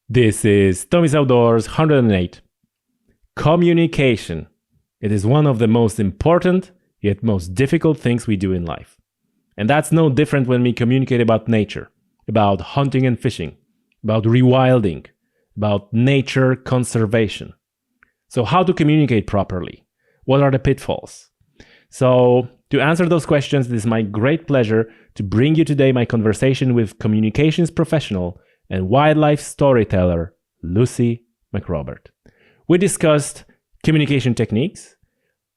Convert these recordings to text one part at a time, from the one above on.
This is Tommy's Outdoors 108. Communication. It is one of the most important yet most difficult things we do in life. And that's no different when we communicate about nature, about hunting and fishing, about rewilding, about nature conservation. So how to communicate properly? What are the pitfalls? So to answer those questions, it is my great pleasure to bring you today my conversation with communications professional and wildlife storyteller, Lucy McRobert. We discussed communication techniques,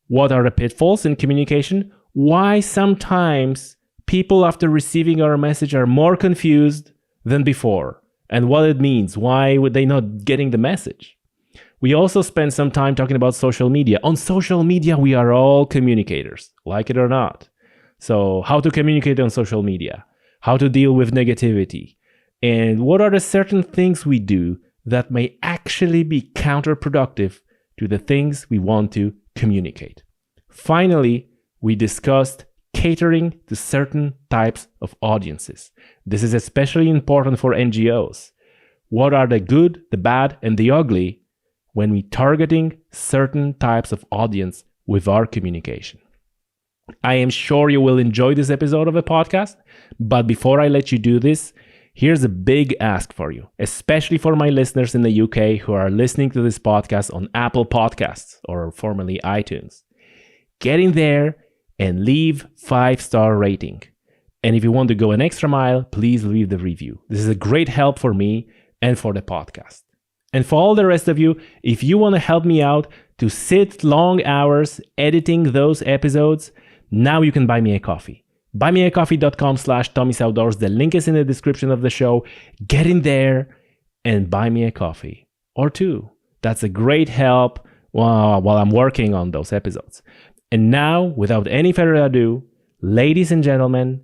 what are the pitfalls in communication, why sometimes people after receiving our message are more confused than before, and what it means, why would they not getting the message. We also spent some time talking about social media. On social media, we are all communicators, like it or not. So how to communicate on social media, how to deal with negativity, and what are the certain things we do that may actually be counterproductive to the things we want to communicate. Finally, we discussed catering to certain types of audiences. This is especially important for NGOs. What are the good, the bad, and the ugly when we targeting certain types of audience with our communication? I am sure you will enjoy this episode of the podcast, but before I let you do this, here's a big ask for you, especially for my listeners in the UK who are listening to this podcast on Apple Podcasts, or formerly iTunes. Get in there and leave 5-star rating. And if you want to go an extra mile, please leave the review. This is a great help for me and for the podcast. And for all the rest of you, if you want to help me out to sit long hours editing those episodes, now you can buy me a coffee. buymeacoffee.com/Tommy'sOutdoors. The link is in the description of the show. Get in there and buy me a coffee or two. That's a great help while I'm working on those episodes. And now, without any further ado, ladies and gentlemen,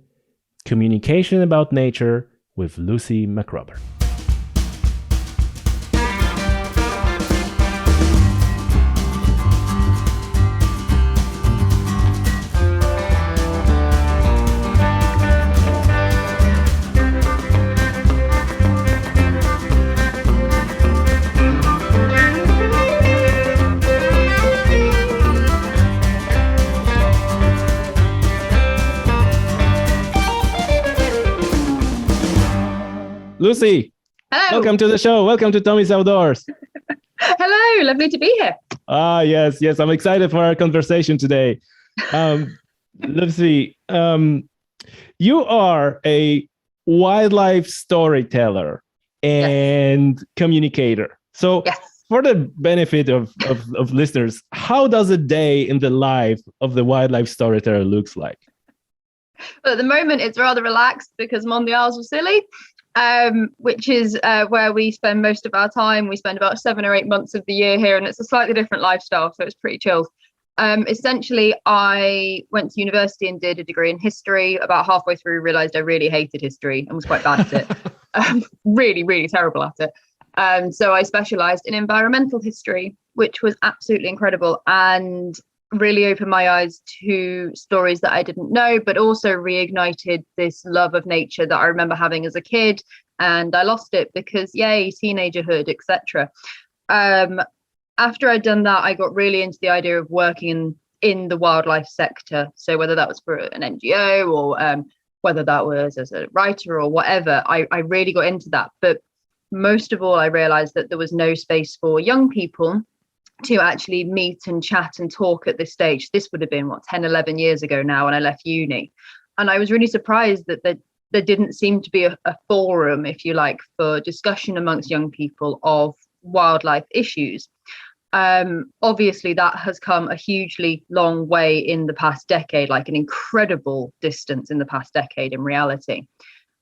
communication about nature with Lucy McRobert. Lucy, hello. Welcome to the show. Welcome to Tommy's Outdoors. Hello, lovely to be here. Yes, I'm excited for our conversation today. Lucy, you are a wildlife storyteller and communicator. So for the benefit of listeners, how does a day in the life of the wildlife storyteller looks like? Well, at the moment, it's rather relaxed because I'm on the Isles of Scilly. Which is where we spend most of our time. We spend about 7 or 8 months of the year here, and it's a slightly different lifestyle, so it's pretty chilled. Essentially, I went to university and did a degree in history. About halfway through, realised I really hated history and was quite bad at it. Really, really terrible at it. So I specialised in environmental history, which was absolutely incredible and really opened my eyes to stories that I didn't know, but also reignited this love of nature that I remember having as a kid, and I lost it because teenagerhood, etc. After I'd done that, I got really into the idea of working in the wildlife sector. So whether that was for an NGO or whether that was as a writer or whatever, I really got into that. But most of all, I realized that there was no space for young people to actually meet and chat and talk at this stage. This would have been 10, 11 years ago now when I left uni. And I was really surprised that there didn't seem to be a forum, if you like, for discussion amongst young people of wildlife issues. Obviously, that has come a hugely long way in the past decade, like an incredible distance in the past decade in reality,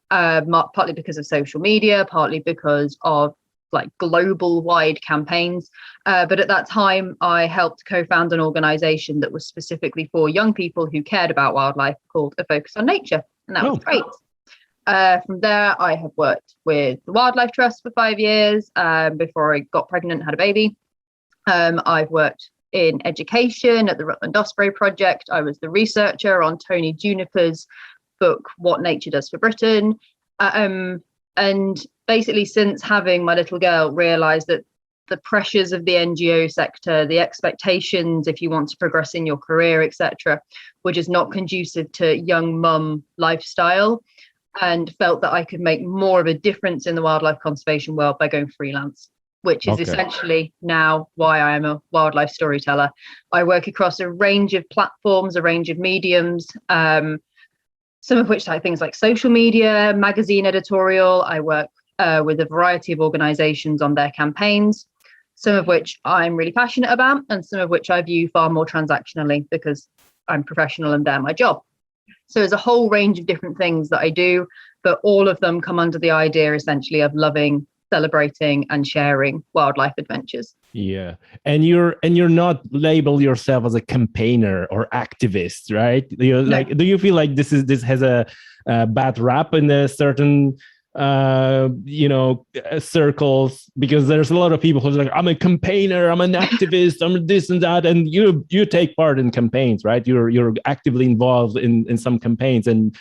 partly because of social media, partly because of like global wide campaigns. But at that time, I helped co-found an organization that was specifically for young people who cared about wildlife called A Focus on Nature. And that was great. From there, I have worked with the Wildlife Trust for 5 years before I got pregnant and had a baby. I've worked in education at the Rutland Osprey Project. I was the researcher on Tony Juniper's book, What Nature Does for Britain. And basically, since having my little girl, realized that the pressures of the NGO sector, the expectations if you want to progress in your career, etc., were just not conducive to young mum lifestyle, and felt that I could make more of a difference in the wildlife conservation world by going freelance, which is essentially now why I am a wildlife storyteller. I work across a range of platforms, a range of mediums, some of which are things like social media, magazine editorial. I work with a variety of organizations on their campaigns, some of which I'm really passionate about, and some of which I view far more transactionally because I'm professional and they're my job. So there's a whole range of different things that I do, but all of them come under the idea essentially of loving, celebrating, and sharing wildlife adventures. Yeah, and you're not label yourself as a campaigner or activist, right? You're No. like, do you feel like this has a bad rap in a certain circles? Because there's a lot of people who's like, I'm a campaigner, I'm an activist, I'm this and that, and you take part in campaigns, right? You're actively involved in some campaigns, and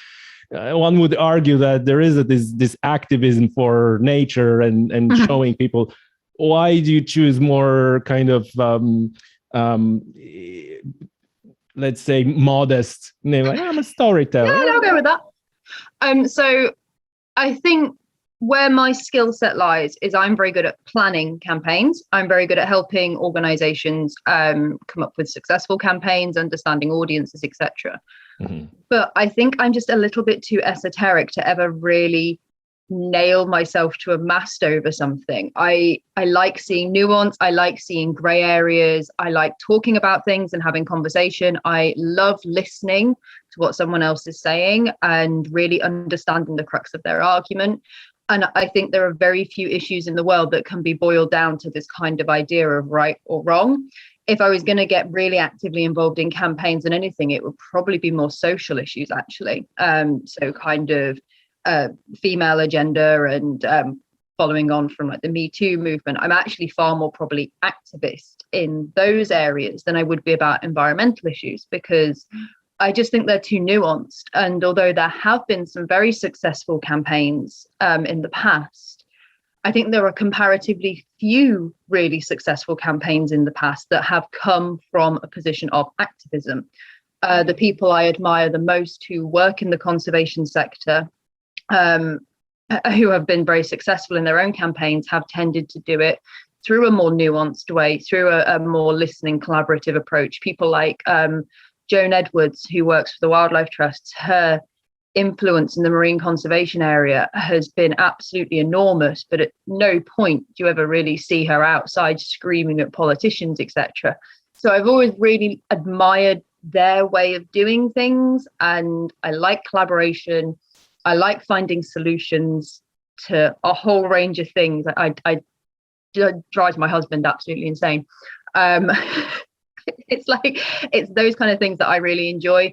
one would argue that there is this activism for nature and showing people. Why do you choose more kind of let's say modest name, like I'm a storyteller? Yeah, I'll go with that. So I think where my skill set lies is I'm very good at planning campaigns. I'm very good at helping organizations come up with successful campaigns, understanding audiences, etc. Mm-hmm. But I think I'm just a little bit too esoteric to ever really nail myself to a mast over something. I like seeing nuance. I like seeing gray areas. I like talking about things and having conversation. I love listening to what someone else is saying and really understanding the crux of their argument. And I think there are very few issues in the world that can be boiled down to this kind of idea of right or wrong. If I was going to get really actively involved in campaigns and anything, it would probably be more social issues, actually. So kind of female agenda and following on from like the Me Too movement. I'm actually far more probably activist in those areas than I would be about environmental issues, because I just think they're too nuanced. And although there have been some very successful campaigns in the past, I think there are comparatively few really successful campaigns in the past that have come from a position of activism. The people I admire the most who work in the conservation sector, who have been very successful in their own campaigns, have tended to do it through a more nuanced way, through a more listening, collaborative approach. People like Joan Edwards, who works for the Wildlife Trust, her influence in the marine conservation area has been absolutely enormous, but at no point do you ever really see her outside screaming at politicians, etc. So I've always really admired their way of doing things, and I like collaboration. I like finding solutions to a whole range of things. It drives my husband absolutely insane. It's those kind of things that I really enjoy.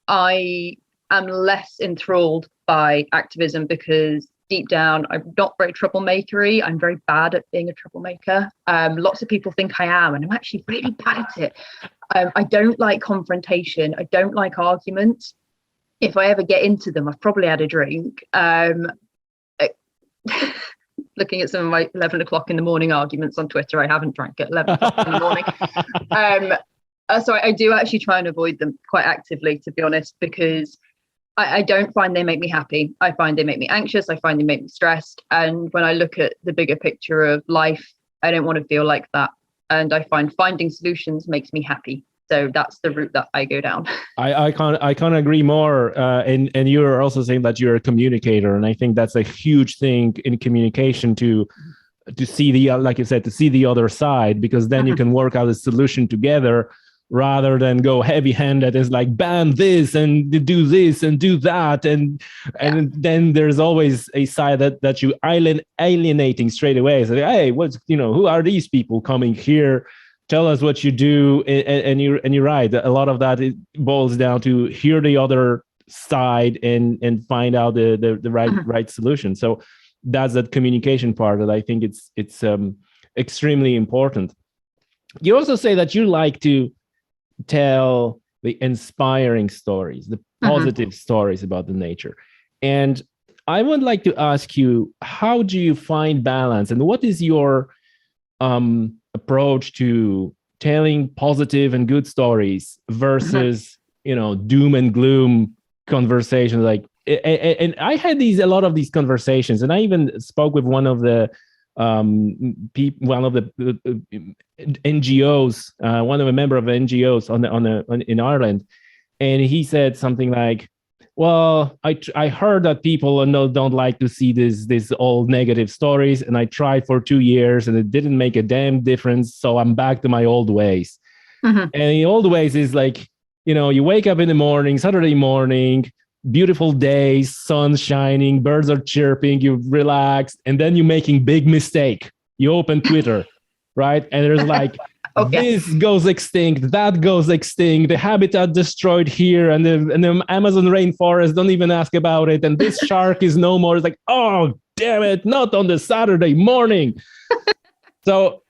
I am less enthralled by activism because deep down, I'm not very troublemakery. I'm very bad at being a troublemaker. Lots of people think I am, and I'm actually really bad at it. I don't like confrontation. I don't like arguments. If I ever get into them, I've probably had a drink. Looking at some of my 11 o'clock in the morning arguments on Twitter, I haven't drank at 11 o'clock in the morning. So I do actually try and avoid them quite actively, to be honest, because I don't find they make me happy. I find they make me anxious. I find they make me stressed. And when I look at the bigger picture of life, I don't want to feel like that. And I find finding solutions makes me happy. So that's the route that I go down. I can't agree more. And you're also saying that you're a communicator, and I think that's a huge thing in communication to see the, like you said, to see the other side, because then you can work out a solution together rather than go heavy-handed. It's like ban this and do this and do that, and then there's always a side that you alienating straight away. So hey, who are these people coming here? Tell us what you do, and you're right. A lot of that, it boils down to hear the other side and find out the right solution. So that's that communication part that I think it's extremely important. You also say that you like to tell the inspiring stories, the positive stories about the nature, and I would like to ask you, how do you find balance, and what is your approach to telling positive and good stories versus doom and gloom conversations? Like, and I had a lot of these conversations, and I even spoke with one of the NGOs, one of a member of NGOs in Ireland, and he said something like, well, I heard that people don't like to see this all negative stories, and I tried for 2 years and it didn't make a damn difference, so I'm back to my old ways. And the old ways is like, you wake up in the morning, Saturday morning, beautiful days, sun shining, birds are chirping, you relaxed, and then you're making big mistake. You open Twitter, right? And there's like, this goes extinct, that goes extinct, the habitat destroyed here, and the Amazon rainforest, don't even ask about it, and this shark is no more. It's like, oh, damn it, not on the Saturday morning.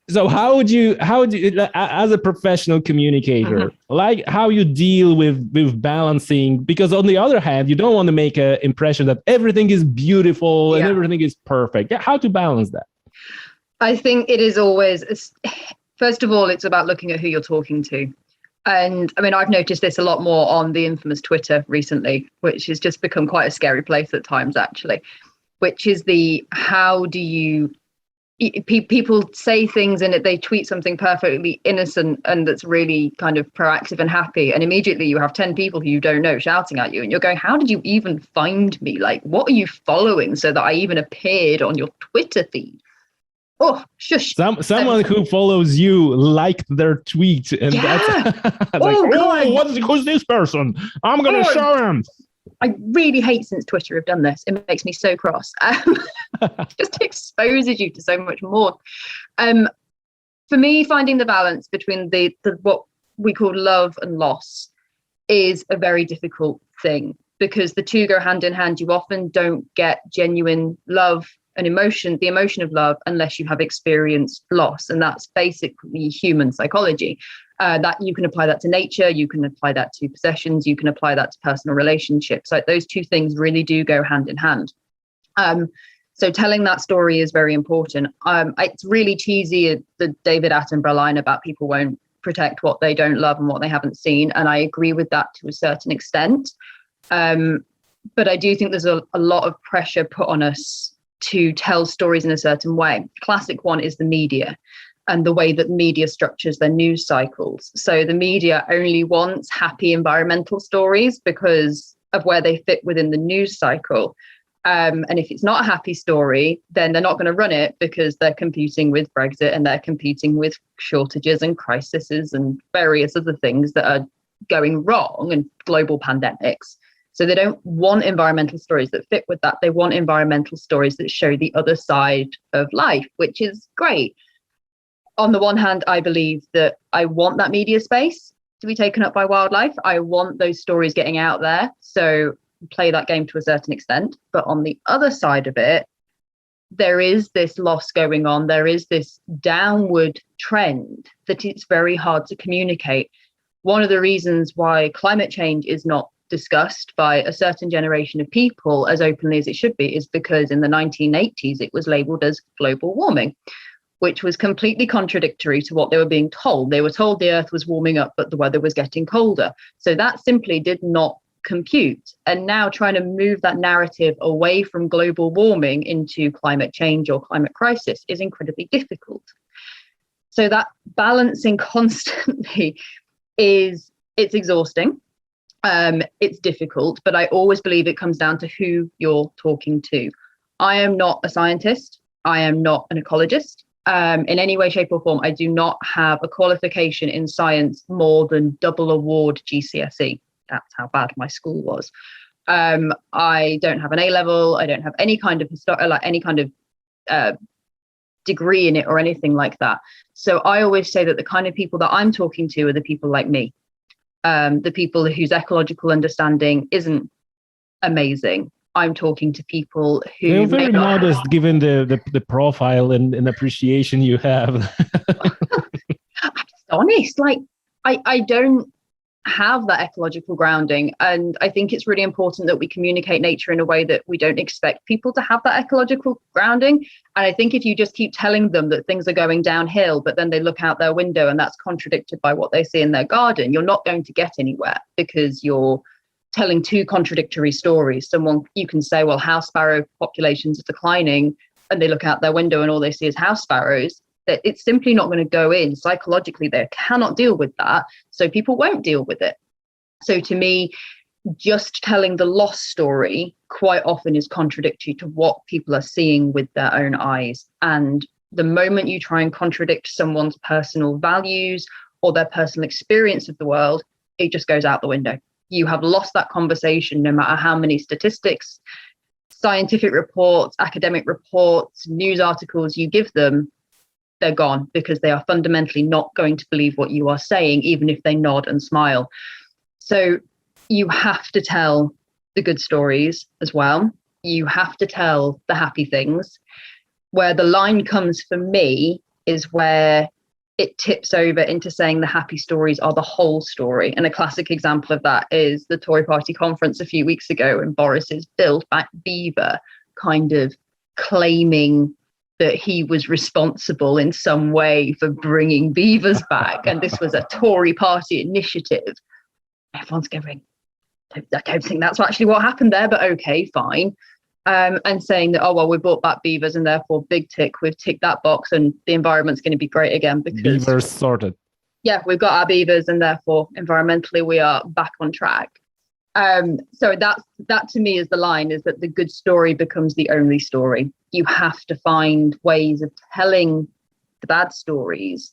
So how would you, as a professional communicator, like how you deal with balancing? Because on the other hand, you don't want to make an impression that everything is beautiful and everything is perfect. How to balance that? I think it is always, first of all, it's about looking at who you're talking to. And I mean, I've noticed this a lot more on the infamous Twitter recently, which has just become quite a scary place at times, actually, which is how do you, people say things in it, they tweet something perfectly innocent and that's really kind of proactive and happy, and immediately you have 10 people who you don't know shouting at you, and you're going, how did you even find me? Like, what are you following so that I even appeared on your Twitter feed? Oh, shush. Someone who follows you liked their tweet, and that's like, who's this person? I'm gonna show him. I really hate since Twitter have done this. It makes me so cross. Just exposes you to so much more. For me, finding the balance between the what we call love and loss is a very difficult thing, because the two go hand in hand. You often don't get genuine love and emotion, the emotion of love, unless you have experienced loss. And that's basically human psychology. That you can apply that to nature, you can apply that to possessions, you can apply that to personal relationships. Like, those two things really do go hand in hand. So telling that story is very important. It's really cheesy, the David Attenborough line about people won't protect what they don't love and what they haven't seen. And I agree with that to a certain extent. But I do think there's a lot of pressure put on us to tell stories in a certain way. Classic one is the media and the way that media structures their news cycles. So the media only wants happy environmental stories because of where they fit within the news cycle. And if it's not a happy story, then they're not going to run it, because they're competing with Brexit and they're competing with shortages and crises and various other things that are going wrong, and global pandemics. So they don't want environmental stories that fit with that. They want environmental stories that show the other side of life, which is great. On the one hand, I believe that I want that media space to be taken up by wildlife. I want those stories getting out there. So play that game to a certain extent. But on the other side of it, there is this loss going on. There is this downward trend that it's very hard to communicate. One of the reasons why climate change is not discussed by a certain generation of people as openly as it should be is because in the 1980s it was labelled as global warming, which was completely contradictory to what they were being told. They were told the earth was warming up, but the weather was getting colder. So that simply did not compute. And now trying to move that narrative away from global warming into climate change or climate crisis is incredibly difficult. So that balancing constantly it's exhausting. It's difficult, but I always believe it comes down to who you're talking to. I am not a scientist. I am not an ecologist. In any way, shape or form, I do not have a qualification in science more than double award GCSE. That's how bad my school was. I don't have an A-level. I don't have any kind of degree in it or anything like that. So I always say that the kind of people that I'm talking to are the people like me. The people whose ecological understanding isn't amazing. I'm talking to people who You're very modest given the profile and appreciation you have. I'm just honest. Like I don't have that ecological grounding. And I think it's really important that we communicate nature in a way that we don't expect people to have that ecological grounding. And I think if you just keep telling them that things are going downhill, but then they look out their window and that's contradicted by what they see in their garden, you're not going to get anywhere, because you're telling two contradictory stories. You can say, well, house sparrow populations are declining, and they look out their window and all they see is house sparrows. That it's simply not going to go in. Psychologically, they cannot deal with that. So people won't deal with it. So to me, just telling the loss story quite often is contradictory to what people are seeing with their own eyes. And the moment you try and contradict someone's personal values or their personal experience of the world, it just goes out the window. You have lost that conversation, no matter how many statistics, scientific reports, academic reports, news articles you give them. They're gone, because they are fundamentally not going to believe what you are saying, even if they nod and smile. So you have to tell the good stories as well. You have to tell the happy things. Where the line comes for me is where it tips over into saying the happy stories are the whole story. And a classic example of that is the Tory Party conference a few weeks ago, and Boris's Build Back Beaver kind of claiming that he was responsible in some way for bringing beavers back. And this was a Tory party initiative. Everyone's going, I don't think that's actually what happened there, but okay, fine. And saying that, oh, well, we brought back beavers and therefore big tick, we've ticked that box and the environment's going to be great again. Because beavers sorted. Yeah, we've got our beavers and therefore environmentally we are back on track. So that to me is the line, is that the good story becomes the only story. You have to find ways of telling the bad stories,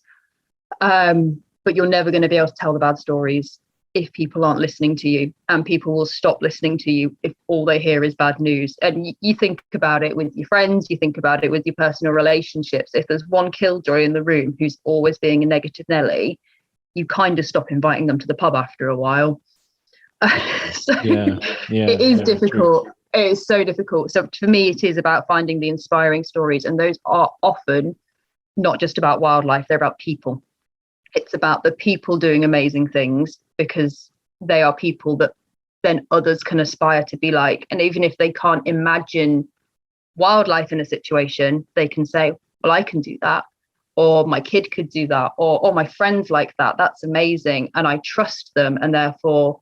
but you're never going to be able to tell the bad stories if people aren't listening to you, and people will stop listening to you if all they hear is bad news. And you think about it with your friends, you think about it with your personal relationships. If there's one killjoy in the room who's always being a negative Nelly, you kind of stop inviting them to the pub after a while. So it is difficult. True. It is so difficult. So for me, it is about finding the inspiring stories, and those are often not just about wildlife, they're about people. It's about the people doing amazing things, because they are people that then others can aspire to be like. And even if they can't imagine wildlife in a situation, they can say, well, I can do that, or my kid could do that, or my friends like that. That's amazing. And I trust them, and therefore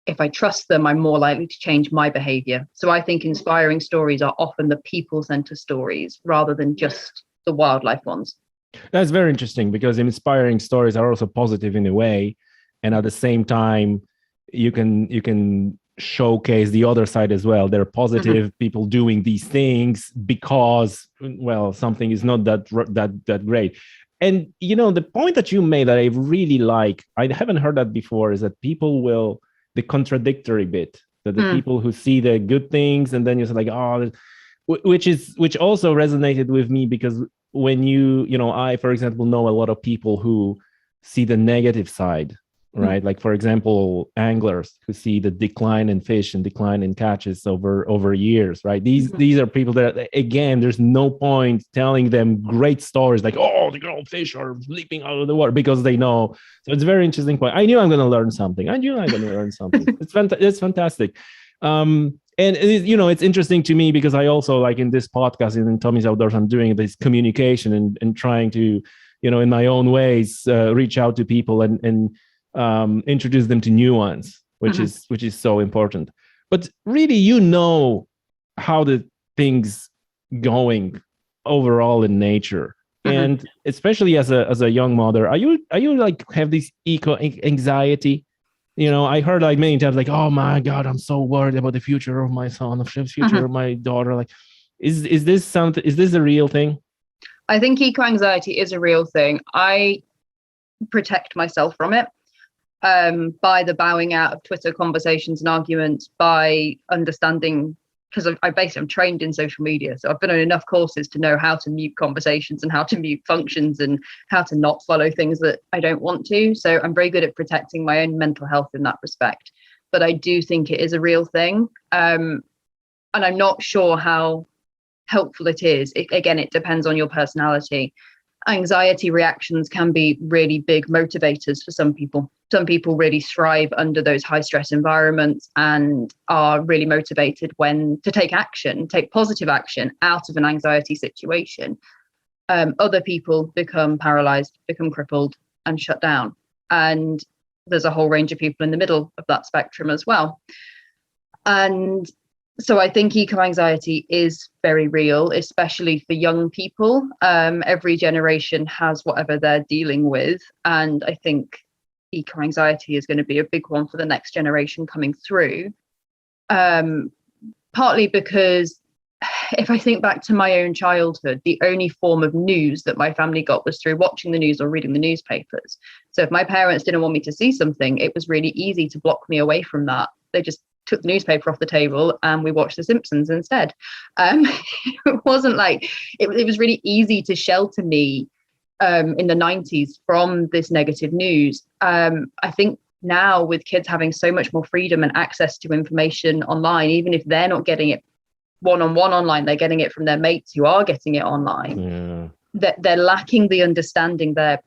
if I trust them, I'm more likely to change my behavior. So I think inspiring stories are often the people-centered stories rather than just the wildlife ones. That's very interesting, because inspiring stories are also positive in a way. And at the same time, you can showcase the other side as well. There are positive people doing these things because, well, something is not that great. And, you know, the point that you made that I really like, I haven't heard that before, is that people will, the contradictory bit, that the people who see the good things and then you're like, oh, which also resonated with me, because when you know, I, for example, know a lot of people who see the negative side, right? Like, for example, anglers who see the decline in fish and decline in catches over years, right? These are people that, again, there's no point telling them great stories like, oh, the girl fish are leaping out of the water, because they know. So it's a very interesting point. I knew I'm going to learn something. It's fantastic. And you know, it's interesting to me because I also, like in this podcast and in Tommy's Outdoors, I'm doing this communication and trying to, you know, in my own ways, reach out to people and introduce them to new ones, which is so important. But really, you know, how the things going overall in nature, and especially as a young mother, are you like have this eco anxiety? You know, I heard like many times, like, oh my God, I'm so worried about the future of my son, the future of my daughter. Like, is this something? Is this a real thing? I think eco anxiety is a real thing. I protect myself from it by the bowing out of Twitter conversations and arguments, by understanding, because I'm trained in social media. So I've been on enough courses to know how to mute conversations and how to mute functions and how to not follow things that I don't want to. So I'm very good at protecting my own mental health in that respect. But I do think it is a real thing. And I'm not sure how helpful it is. Again, it depends on your personality. anxiety reactions can be really big motivators for some people. Some people really thrive under those high stress environments and are really motivated to take action, take positive action out of an anxiety situation. Other people become paralyzed, become crippled and shut down. And there's a whole range of people in the middle of that spectrum as well. And so I think eco-anxiety is very real, especially for young people. Every generation has whatever they're dealing with. And I think eco-anxiety is going to be a big one for the next generation coming through. Partly because if I think back to my own childhood, the only form of news that my family got was through watching the news or reading the newspapers. So if my parents didn't want me to see something, it was really easy to block me away from that. They just took the newspaper off the table and we watched The Simpsons instead. It wasn't like, it was really easy to shelter me in the 90s from this negative news. I think now with kids having so much more freedom and access to information online, even if they're not getting it one-on-one online, they're getting it from their mates who are getting it online. They're lacking the understanding. Their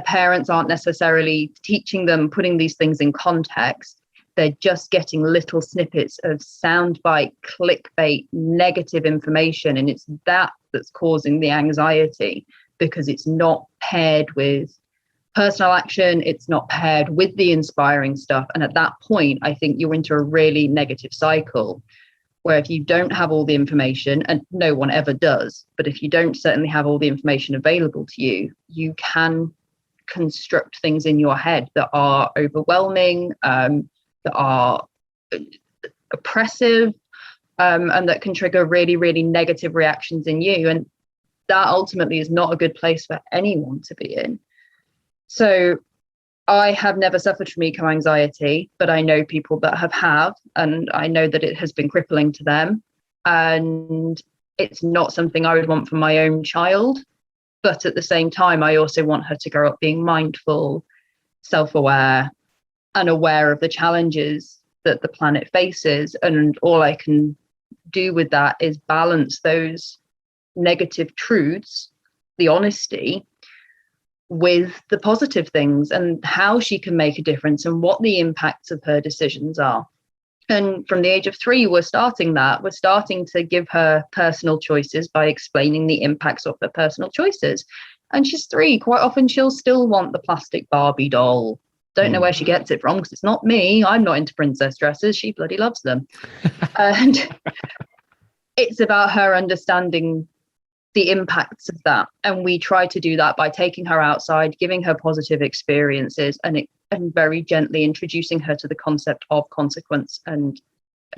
parents aren't necessarily teaching them, putting these things in context. They're just getting little snippets of soundbite, clickbait, negative information. And it's that's causing the anxiety, because it's not paired with personal action. It's not paired with the inspiring stuff. And at that point, I think you're into a really negative cycle where if you don't have all the information, and no one ever does, but if you don't certainly have all the information available to you, you can construct things in your head that are overwhelming, that are oppressive, and that can trigger really, really negative reactions in you. And that ultimately is not a good place for anyone to be in. So I have never suffered from eco-anxiety, but I know people that have, and I know that it has been crippling to them. And it's not something I would want for my own child. But at the same time, I also want her to grow up being mindful, self-aware, and aware of the challenges that the planet faces. And all I can do with that is balance those negative truths, the honesty, with the positive things and how she can make a difference and what the impacts of her decisions are. And from the age of 3, we're starting to give her personal choices by explaining the impacts of her personal choices. And she's 3. Quite often she'll still want the plastic Barbie doll. Don't know where she gets it from, because it's not me. I'm not into princess dresses. She bloody loves them. And it's about her understanding the impacts of that. And we try to do that by taking her outside, giving her positive experiences, and very gently introducing her to the concept of consequence and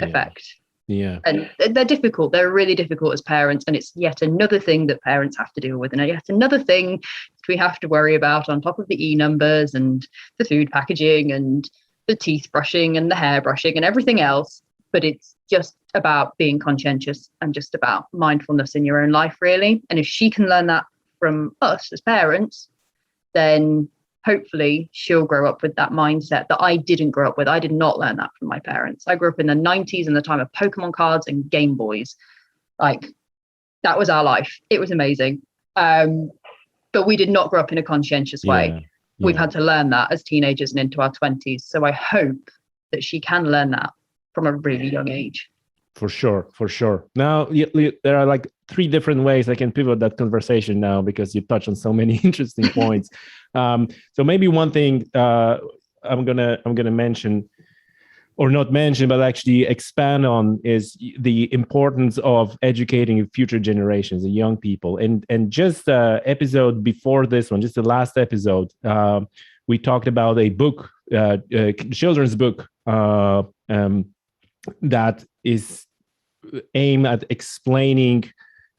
effect. Yeah. And they're difficult. They're really difficult as parents. And it's yet another thing that parents have to deal with. And yet another thing we have to worry about on top of the e-numbers and the food packaging and the teeth brushing and the hair brushing and everything else. But it's just about being conscientious and just about mindfulness in your own life, really. And if she can learn that from us as parents, then hopefully she'll grow up with that mindset that I didn't grow up with. I did not learn that from my parents. I grew up in the 90s in the time of Pokemon cards and Game Boys. Like, that was our life. It was amazing. But we did not grow up in a conscientious way. We've had to learn that as teenagers and into our 20s. So I hope that she can learn that from a really young age. For sure. Now, there are like 3 different ways I can pivot that conversation now, because you touch on so many interesting points. So maybe one thing I'm gonna mention, or not mention, but actually expand on, is the importance of educating future generations, the young people. And just episode before this one, just the last episode, we talked about a book, children's book, that is aimed at explaining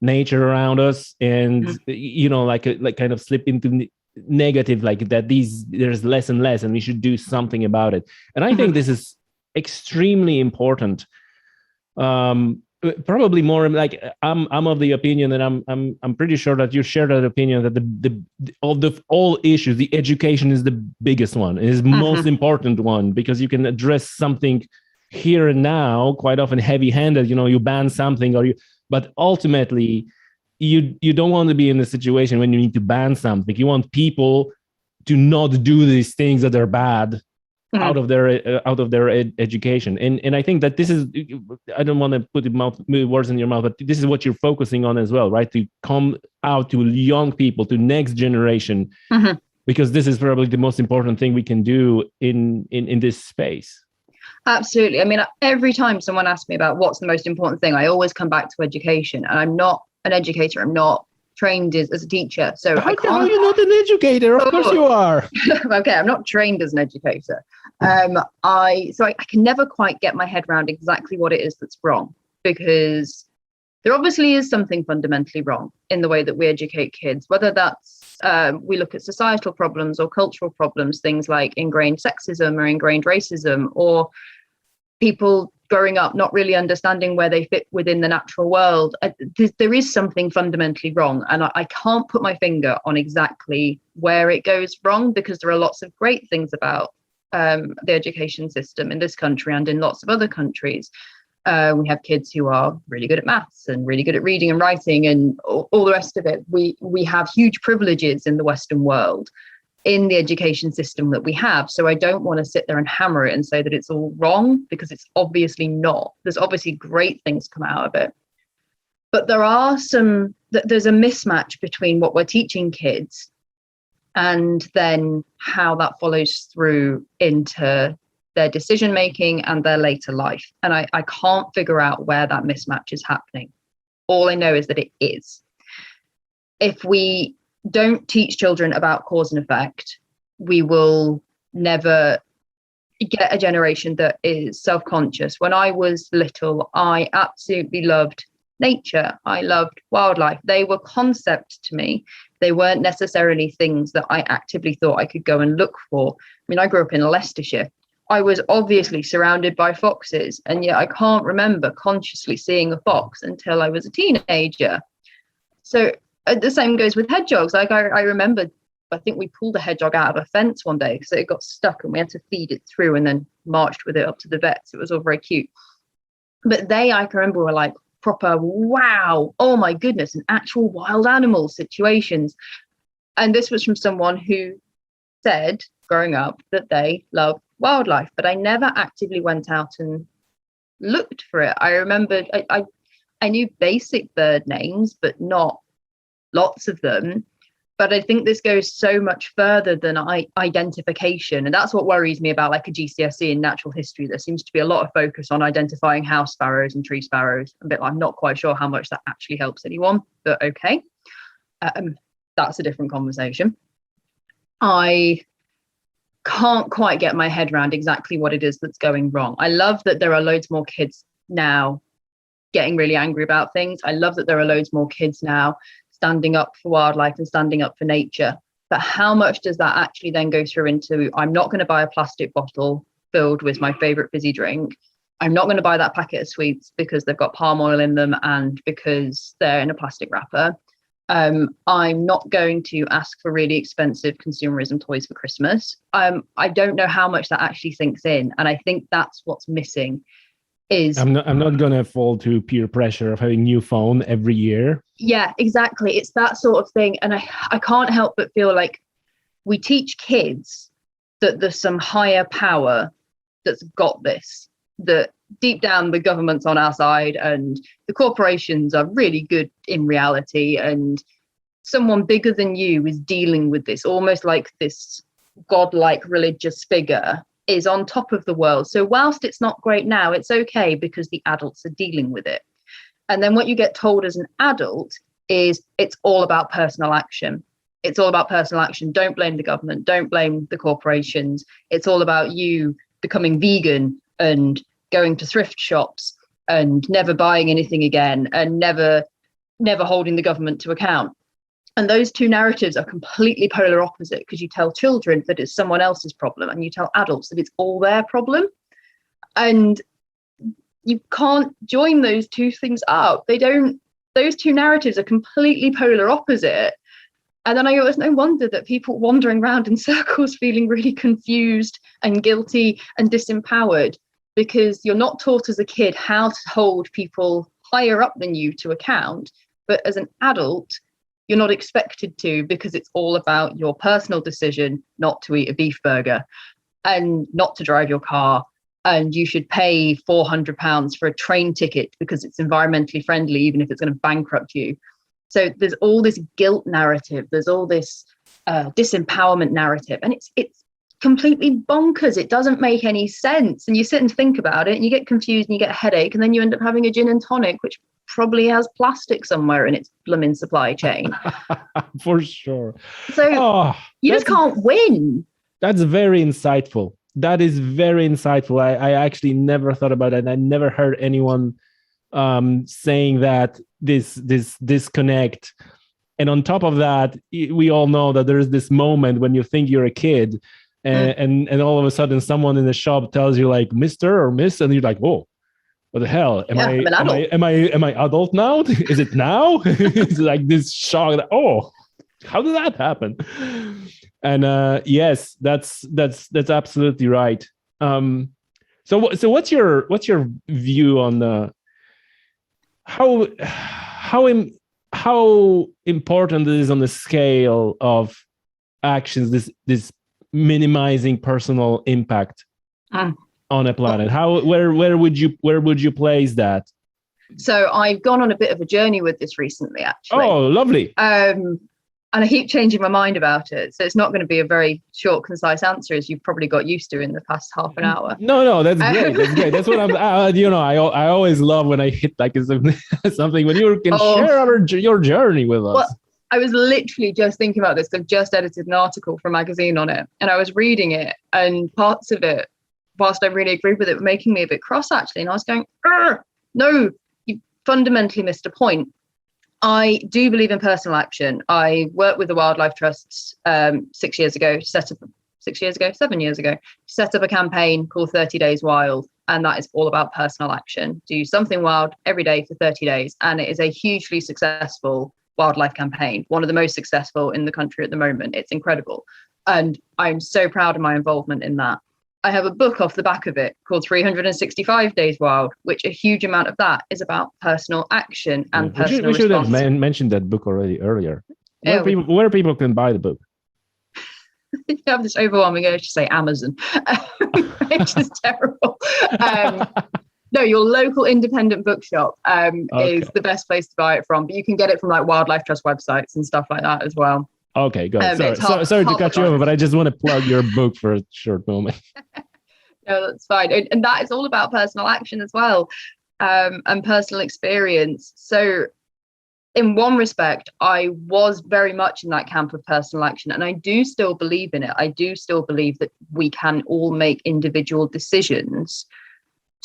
nature around us, and like kind of slip into negative, like that there's less and less, and we should do something about it. And I think this is extremely important. Probably more like I'm of the opinion, and I'm pretty sure that you share that opinion, that all issues, the education is the biggest one, is most important one, because you can address something here and now, quite often heavy-handed. You ban something, but ultimately you don't want to be in a situation when you need to ban something. You want people to not do these things that are bad out of their education. And I think that this is, I don't want to put words in your mouth, but this is what you're focusing on as well, right? To come out to young people, to next generation, because this is probably the most important thing we can do in this space. Absolutely. I mean, every time someone asks me about what's the most important thing, I always come back to education. And I'm not an educator. I'm not trained as a teacher. So how are you not an educator? Of course you are. Okay, I'm not trained as an educator. I can never quite get my head around exactly what it is that's wrong, because there obviously is something fundamentally wrong in the way that we educate kids, whether that's we look at societal problems or cultural problems, things like ingrained sexism or ingrained racism, or people growing up not really understanding where they fit within the natural world. There is something fundamentally wrong, and I can't put my finger on exactly where it goes wrong, because there are lots of great things about the education system in this country and in lots of other countries. We have kids who are really good at maths and really good at reading and writing and all the rest of it. We have huge privileges in the Western world in the education system that we have. So I don't want to sit there and hammer it and say that it's all wrong, because it's obviously not. There's obviously great things come out of it. But there's a mismatch between what we're teaching kids and then how that follows through into their decision making and their later life. And I can't figure out where that mismatch is happening. All I know is that it is. If we don't teach children about cause and effect, we will never get a generation that is self-conscious. When I was little, I absolutely loved nature. I loved wildlife. They were concepts to me. They weren't necessarily things that I actively thought I could go and look for. I mean, I grew up in Leicestershire. I was obviously surrounded by foxes, and yet I can't remember consciously seeing a fox until I was a teenager. So the same goes with hedgehogs. Like I remember, I think we pulled a hedgehog out of a fence one day because it got stuck and we had to feed it through and then marched with it up to the vets. It was all very cute. But I can remember, were like proper, wow, oh my goodness, an actual wild animal situations. And this was from someone who said growing up that they loved wildlife, but I never actively went out and looked for it. I remembered I knew basic bird names, but not lots of them. But I think this goes so much further than identification. And that's what worries me about like a GCSE in natural history. There seems to be a lot of focus on identifying house sparrows and tree sparrows. I'm not quite sure how much that actually helps anyone, but okay. That's a different conversation. I can't quite get my head around exactly what it is that's going wrong. I love that there are loads more kids now getting really angry about things. I love that there are loads more kids now standing up for wildlife and standing up for nature. But how much does that actually then go through into, I'm not going to buy a plastic bottle filled with my favorite fizzy drink. I'm not going to buy that packet of sweets because they've got palm oil in them and because they're in a plastic wrapper. I'm not going to ask for really expensive consumerism toys for Christmas. I don't know how much that actually sinks in. And I think that's what's missing. I'm not gonna fall to peer pressure of having a new phone every year. Yeah, exactly. It's that sort of thing. And I can't help but feel like we teach kids that there's some higher power that's got this, that deep down the government's on our side and the corporations are really good in reality, and someone bigger than you is dealing with this, almost like this godlike religious figure is on top of the world. So whilst it's not great now, it's okay because the adults are dealing with it. And then what you get told as an adult is it's all about personal action. It's all about personal action. Don't blame the government. Don't blame the corporations. It's all about you becoming vegan and going to thrift shops and never buying anything again and never holding the government to account. And those two narratives are completely polar opposite, because you tell children that it's someone else's problem and you tell adults that it's all their problem. And you can't join those two things up. Those two narratives are completely polar opposite. And then it's no wonder that people wandering around in circles feeling really confused and guilty and disempowered, because you're not taught as a kid how to hold people higher up than you to account. But as an adult, you're not expected to, because it's all about your personal decision not to eat a beef burger and not to drive your car. And you should pay £400 for a train ticket because it's environmentally friendly, even if it's going to bankrupt you. So there's all this guilt narrative. There's all this disempowerment narrative. And it's completely bonkers. It doesn't make any sense. And you sit and think about it and you get confused and you get a headache. And then you end up having a gin and tonic, which probably has plastic somewhere in its blooming supply chain. For sure. So you just can't win. That's very insightful. That is very insightful. I actually never thought about it. I never heard anyone saying that this disconnect. And on top of that, we all know that there is this moment when you think you're a kid and all of a sudden someone in the shop tells you like Mr. or Miss, and you're like, oh, what the hell? Am I adult now? Is it now? It's like this shock that, oh, how did that happen? And yes, that's absolutely right. So what's your view on how important it is on the scale of actions, this minimizing personal impact on a planet? Where would you place that? So I've gone on a bit of a journey with this recently, actually. Oh, lovely. And I keep changing my mind about it. So it's not going to be a very short, concise answer, as you've probably got used to in the past half an hour. No, that's great. That's great. That's what I'm, I always love when I hit like something when you can share your journey with us. Well, I was literally just thinking about this. I've just edited an article for a magazine on it, and I was reading it, and parts of it, whilst I really agreed with it, were making me a bit cross, actually. And I was going, no, you fundamentally missed a point. I do believe in personal action. I worked with the Wildlife Trust 7 years ago, set up a campaign called 30 Days Wild. And that is all about personal action. Do something wild every day for 30 days. And it is a hugely successful wildlife campaign, one of the most successful in the country at the moment. It's incredible. And I'm so proud of my involvement in that. I have a book off the back of it called 365 Days Wild, which a huge amount of that is about personal action and personal response. We should have mentioned that book earlier. Where people can buy the book? You have this overwhelming urge to say Amazon, which is terrible. No, your local independent bookshop is the best place to buy it from, but you can get it from like Wildlife Trust websites and stuff like that as well. Okay, go. Sorry to cut you over, but I just want to plug your book for a short moment. No, that's fine. And that is all about personal action as well, and personal experience. So in one respect, I was very much in that camp of personal action, and I do still believe in it. I do still believe that we can all make individual decisions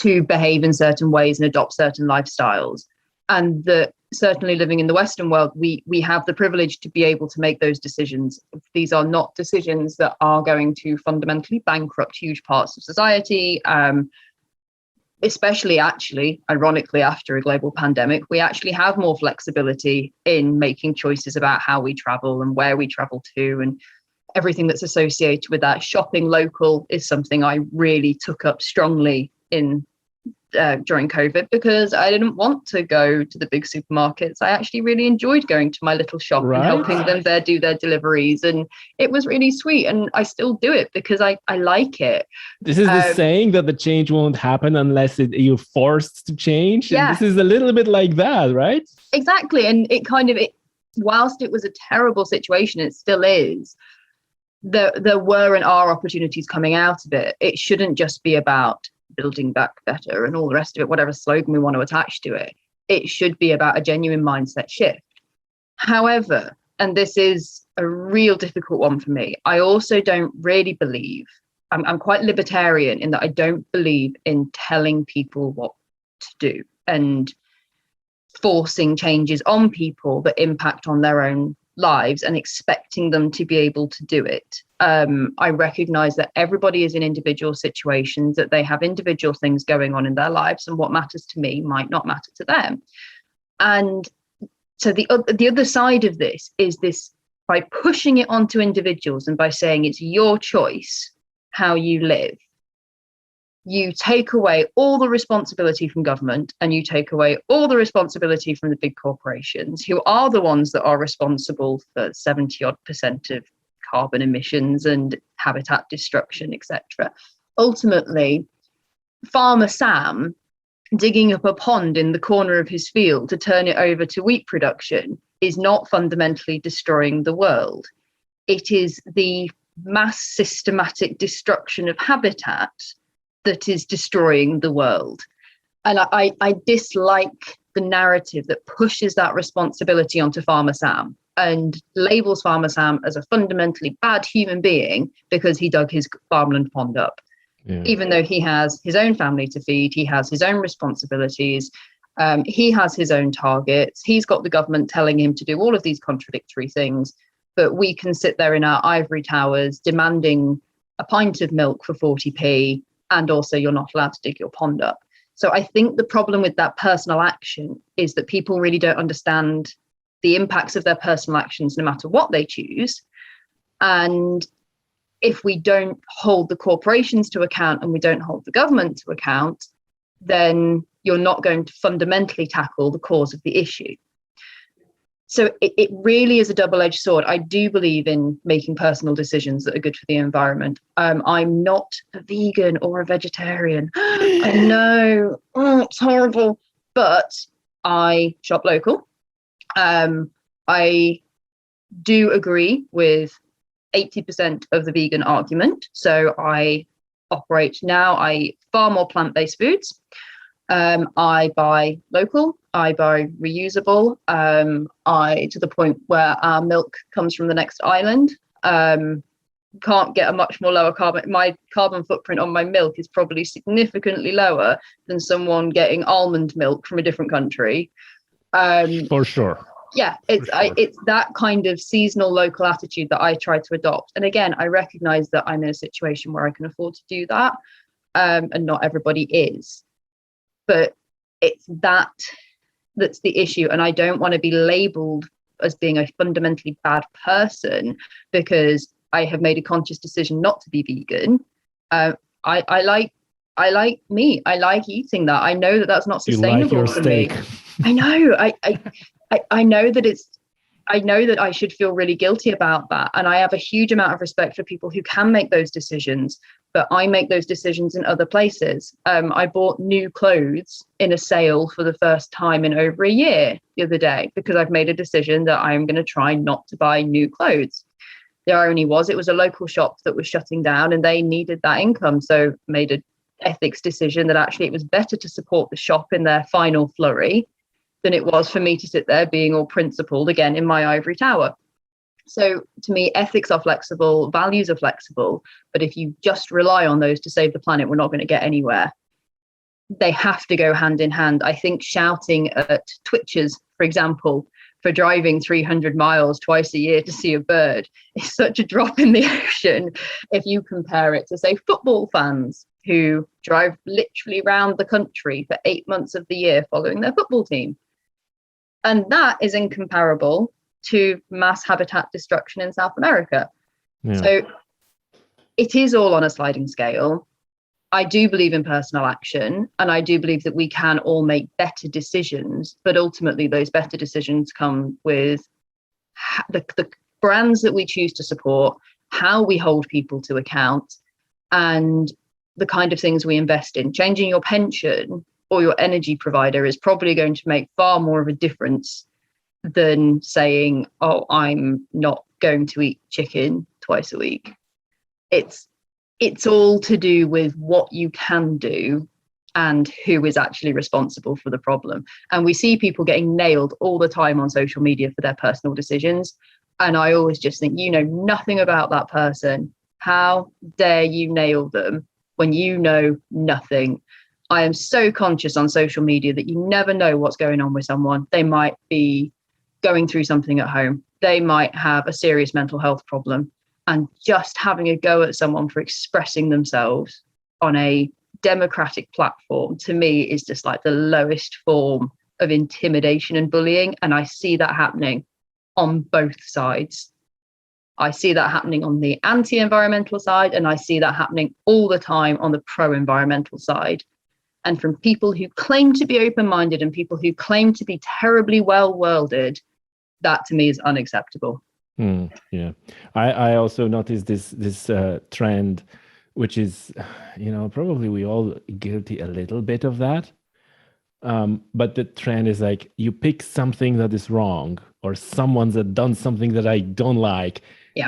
to behave in certain ways and adopt certain lifestyles. And that certainly living in the Western world, we have the privilege to be able to make those decisions. These are not decisions that are going to fundamentally bankrupt huge parts of society, especially actually, ironically, after a global pandemic. We actually have more flexibility in making choices about how we travel and where we travel to and everything that's associated with that. Shopping local is something I really took up strongly in during COVID, because I didn't want to go to the big supermarkets. I actually really enjoyed going to my little shop and helping them do their deliveries, and it was really sweet, and I still do it because I like it. This is the saying that the change won't happen unless you're forced to change. Yeah. And this is a little bit like that, right? Exactly. And it whilst it was a terrible situation, it still is, there were and are opportunities coming out of it. It shouldn't just be about building back better and all the rest of it, whatever slogan we want to attach to it. It should be about a genuine mindset shift. However, and this is a real difficult one for me, I also don't really believe, I'm quite libertarian in that I don't believe in telling people what to do and forcing changes on people that impact on their own lives and expecting them to be able to do it. I recognize that everybody is in individual situations, that they have individual things going on in their lives, and what matters to me might not matter to them. And so the other side of this is this, by pushing it onto individuals and by saying it's your choice how you live, you take away all the responsibility from government and you take away all the responsibility from the big corporations, who are the ones that are responsible for 70% of carbon emissions and habitat destruction, etc. Ultimately, Farmer Sam digging up a pond in the corner of his field to turn it over to wheat production is not fundamentally destroying the world. It is the mass systematic destruction of habitat that is destroying the world. And I dislike the narrative that pushes that responsibility onto Farmer Sam and labels Farmer Sam as a fundamentally bad human being because he dug his farmland pond up. Yeah. Even though he has his own family to feed, he has his own responsibilities, he has his own targets, he's got the government telling him to do all of these contradictory things, but we can sit there in our ivory towers demanding a pint of milk for 40p, and also you're not allowed to dig your pond up. So I think the problem with that personal action is that people really don't understand the impacts of their personal actions no matter what they choose. And if we don't hold the corporations to account and we don't hold the government to account, then you're not going to fundamentally tackle the cause of the issue. So it really is a double-edged sword. I do believe in making personal decisions that are good for the environment. I'm not a vegan or a vegetarian. I know, it's horrible, but I shop local. I do agree with 80% of the vegan argument. So I eat far more plant-based foods. I buy local, I buy reusable, to the point where our milk comes from the next island. Can't get a much more lower carbon. My carbon footprint on my milk is probably significantly lower than someone getting almond milk from a different country. For sure. Yeah, it's that kind of seasonal local attitude that I try to adopt. And again, I recognize that I'm in a situation where I can afford to do that, and not everybody is. But it's that's the issue. And I don't want to be labeled as being a fundamentally bad person because I have made a conscious decision not to be vegan. I like meat. I like eating that. I know that that's not sustainable for me. I know. I know that I know that I should feel really guilty about that. And I have a huge amount of respect for people who can make those decisions, but I make those decisions in other places. I bought new clothes in a sale for the first time in over a year the other day because I've made a decision that I'm going to try not to buy new clothes. The irony it was a local shop that was shutting down and they needed that income. So made an ethics decision that actually it was better to support the shop in their final flurry than it was for me to sit there being all principled again in my ivory tower. So to me, ethics are flexible, values are flexible, but if you just rely on those to save the planet, we're not going to get anywhere. They have to go hand in hand. I think shouting at Twitchers, for example, for driving 300 miles twice a year to see a bird is such a drop in the ocean if you compare it to, say, football fans who drive literally around the country for 8 months of the year following their football team. And that is incomparable to mass habitat destruction in South America. Yeah. So it is all on a sliding scale. I do believe in personal action, and I do believe that we can all make better decisions, but ultimately those better decisions come with the brands that we choose to support, how we hold people to account, and the kind of things we invest in. Changing your pension or your energy provider is probably going to make far more of a difference than saying, oh, I'm not going to eat chicken twice a week. It's all to do with what you can do and who is actually responsible for the problem. And we see people getting nailed all the time on social media for their personal decisions. And I always just think, you know nothing about that person. How dare you nail them when you know nothing? I am so conscious on social media that you never know what's going on with someone. They might be going through something at home. They might have a serious mental health problem. And just having a go at someone for expressing themselves on a democratic platform, to me, is just like the lowest form of intimidation and bullying. And I see that happening on both sides. I see that happening on the anti-environmental side, and I see that happening all the time on the pro-environmental side. And from people who claim to be open-minded and people who claim to be terribly well-worded, that to me is unacceptable. Yeah, I also noticed this trend, which is, probably we all guilty a little bit of that. But the trend is like, you pick something that is wrong, or someone's done something that I don't like,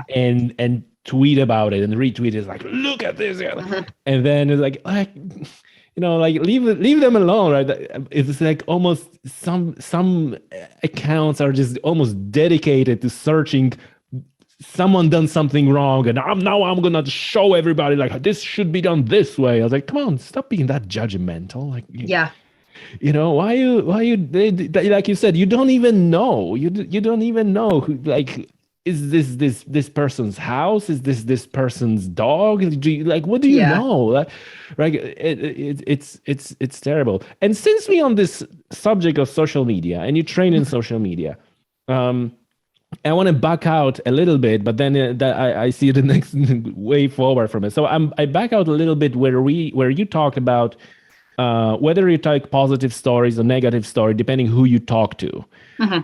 and tweet about it and retweet it, like, look at this, and then it's like leave them alone, right? It's like almost some accounts are just almost dedicated to searching someone done something wrong, and I'm gonna show everybody like this should be done this way. I was like, come on, stop being that judgmental. Like, why you like you said, you don't even know. You don't even know who, like, is this person's house? Is this person's dog? What do you know? Right? It's terrible. And since we on this subject of social media, and you train in social media, I want to back out a little bit, but then I see the next way forward from it. So I back out a little bit where you talked about whether you take positive stories or negative story, depending who you talk to.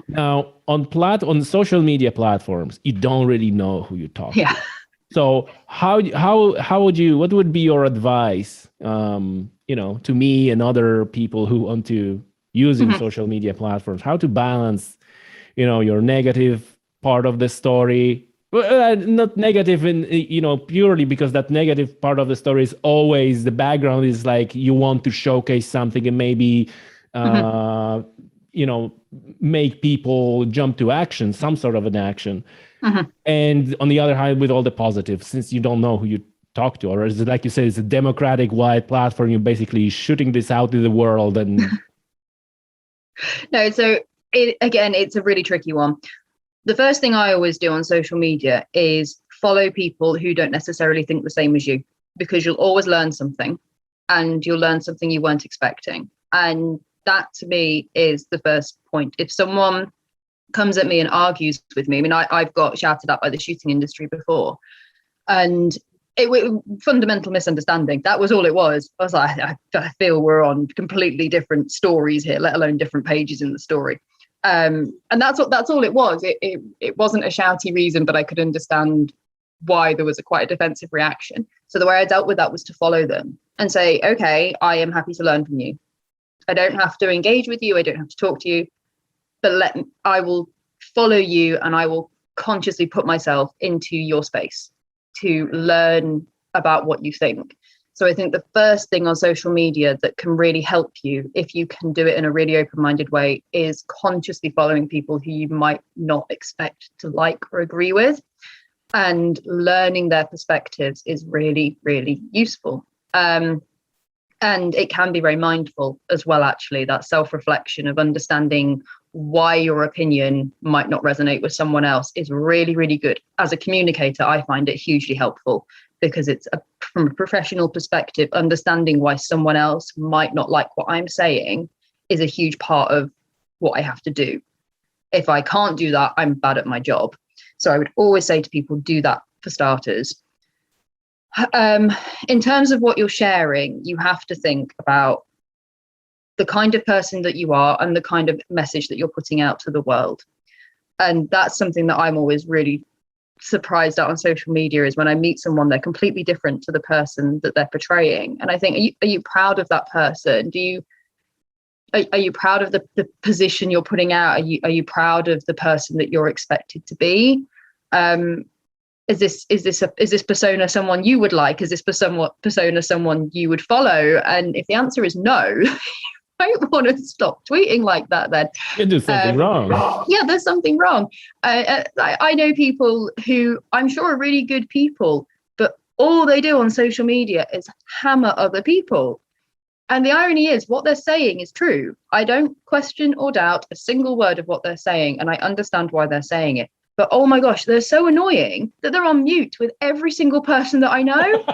Now, on social media platforms, you don't really know who you talk to. So what would be your advice, to me and other people who want to using social media platforms, how to balance, your negative part of the story, not negative in, purely because that negative part of the story is always, the background is like you want to showcase something and maybe, make people jump to action, some sort of an action. And on the other hand, with all the positives, since you don't know who you talk to, or is it, like you said, it's a democratic wide platform, you're basically shooting this out to the world. And no, so it's a really tricky one. The first thing I always do on social media is follow people who don't necessarily think the same as you, because you'll always learn something, and you'll learn something you weren't expecting. And that to me is the first point. If someone comes at me and argues with me, I mean, I've got shouted at by the shooting industry before, and fundamental misunderstanding. That was all it was. I was like, I feel we're on completely different stories here, let alone different pages in the story. And that's all it was. It wasn't a shouty reason, but I could understand why there was quite a defensive reaction. So the way I dealt with that was to follow them and say, okay, I am happy to learn from you. I don't have to engage with you. I don't have to talk to you, but I will follow you, and I will consciously put myself into your space to learn about what you think. So I think the first thing on social media that can really help you, if you can do it in a really open-minded way, is consciously following people who you might not expect to like or agree with. And learning their perspectives is really, really useful. And it can be very mindful as well, actually, that self-reflection of understanding why your opinion might not resonate with someone else is really, really good. As a communicator, I find it hugely helpful, because it's from a professional perspective, understanding why someone else might not like what I'm saying is a huge part of what I have to do. If I can't do that, I'm bad at my job. So I would always say to people, do that for starters. In terms of what you're sharing, you have to think about the kind of person that you are and the kind of message that you're putting out to the world. And that's something that I'm always really surprised at on social media, is when I meet someone, they're completely different to the person that they're portraying. And I think, are you proud of that person? Are you proud of the position you're putting out? Are you proud of the person that you're expected to be? Is this persona someone you would like? Is this persona someone you would follow? And if the answer is no, I want to stop tweeting like that. Then you do something wrong. Yeah, there's something wrong. I know people who I'm sure are really good people, but all they do on social media is hammer other people. And the irony is, what they're saying is true. I don't question or doubt a single word of what they're saying, and I understand why they're saying it. But oh my gosh, they're so annoying that they're on mute with every single person that I know.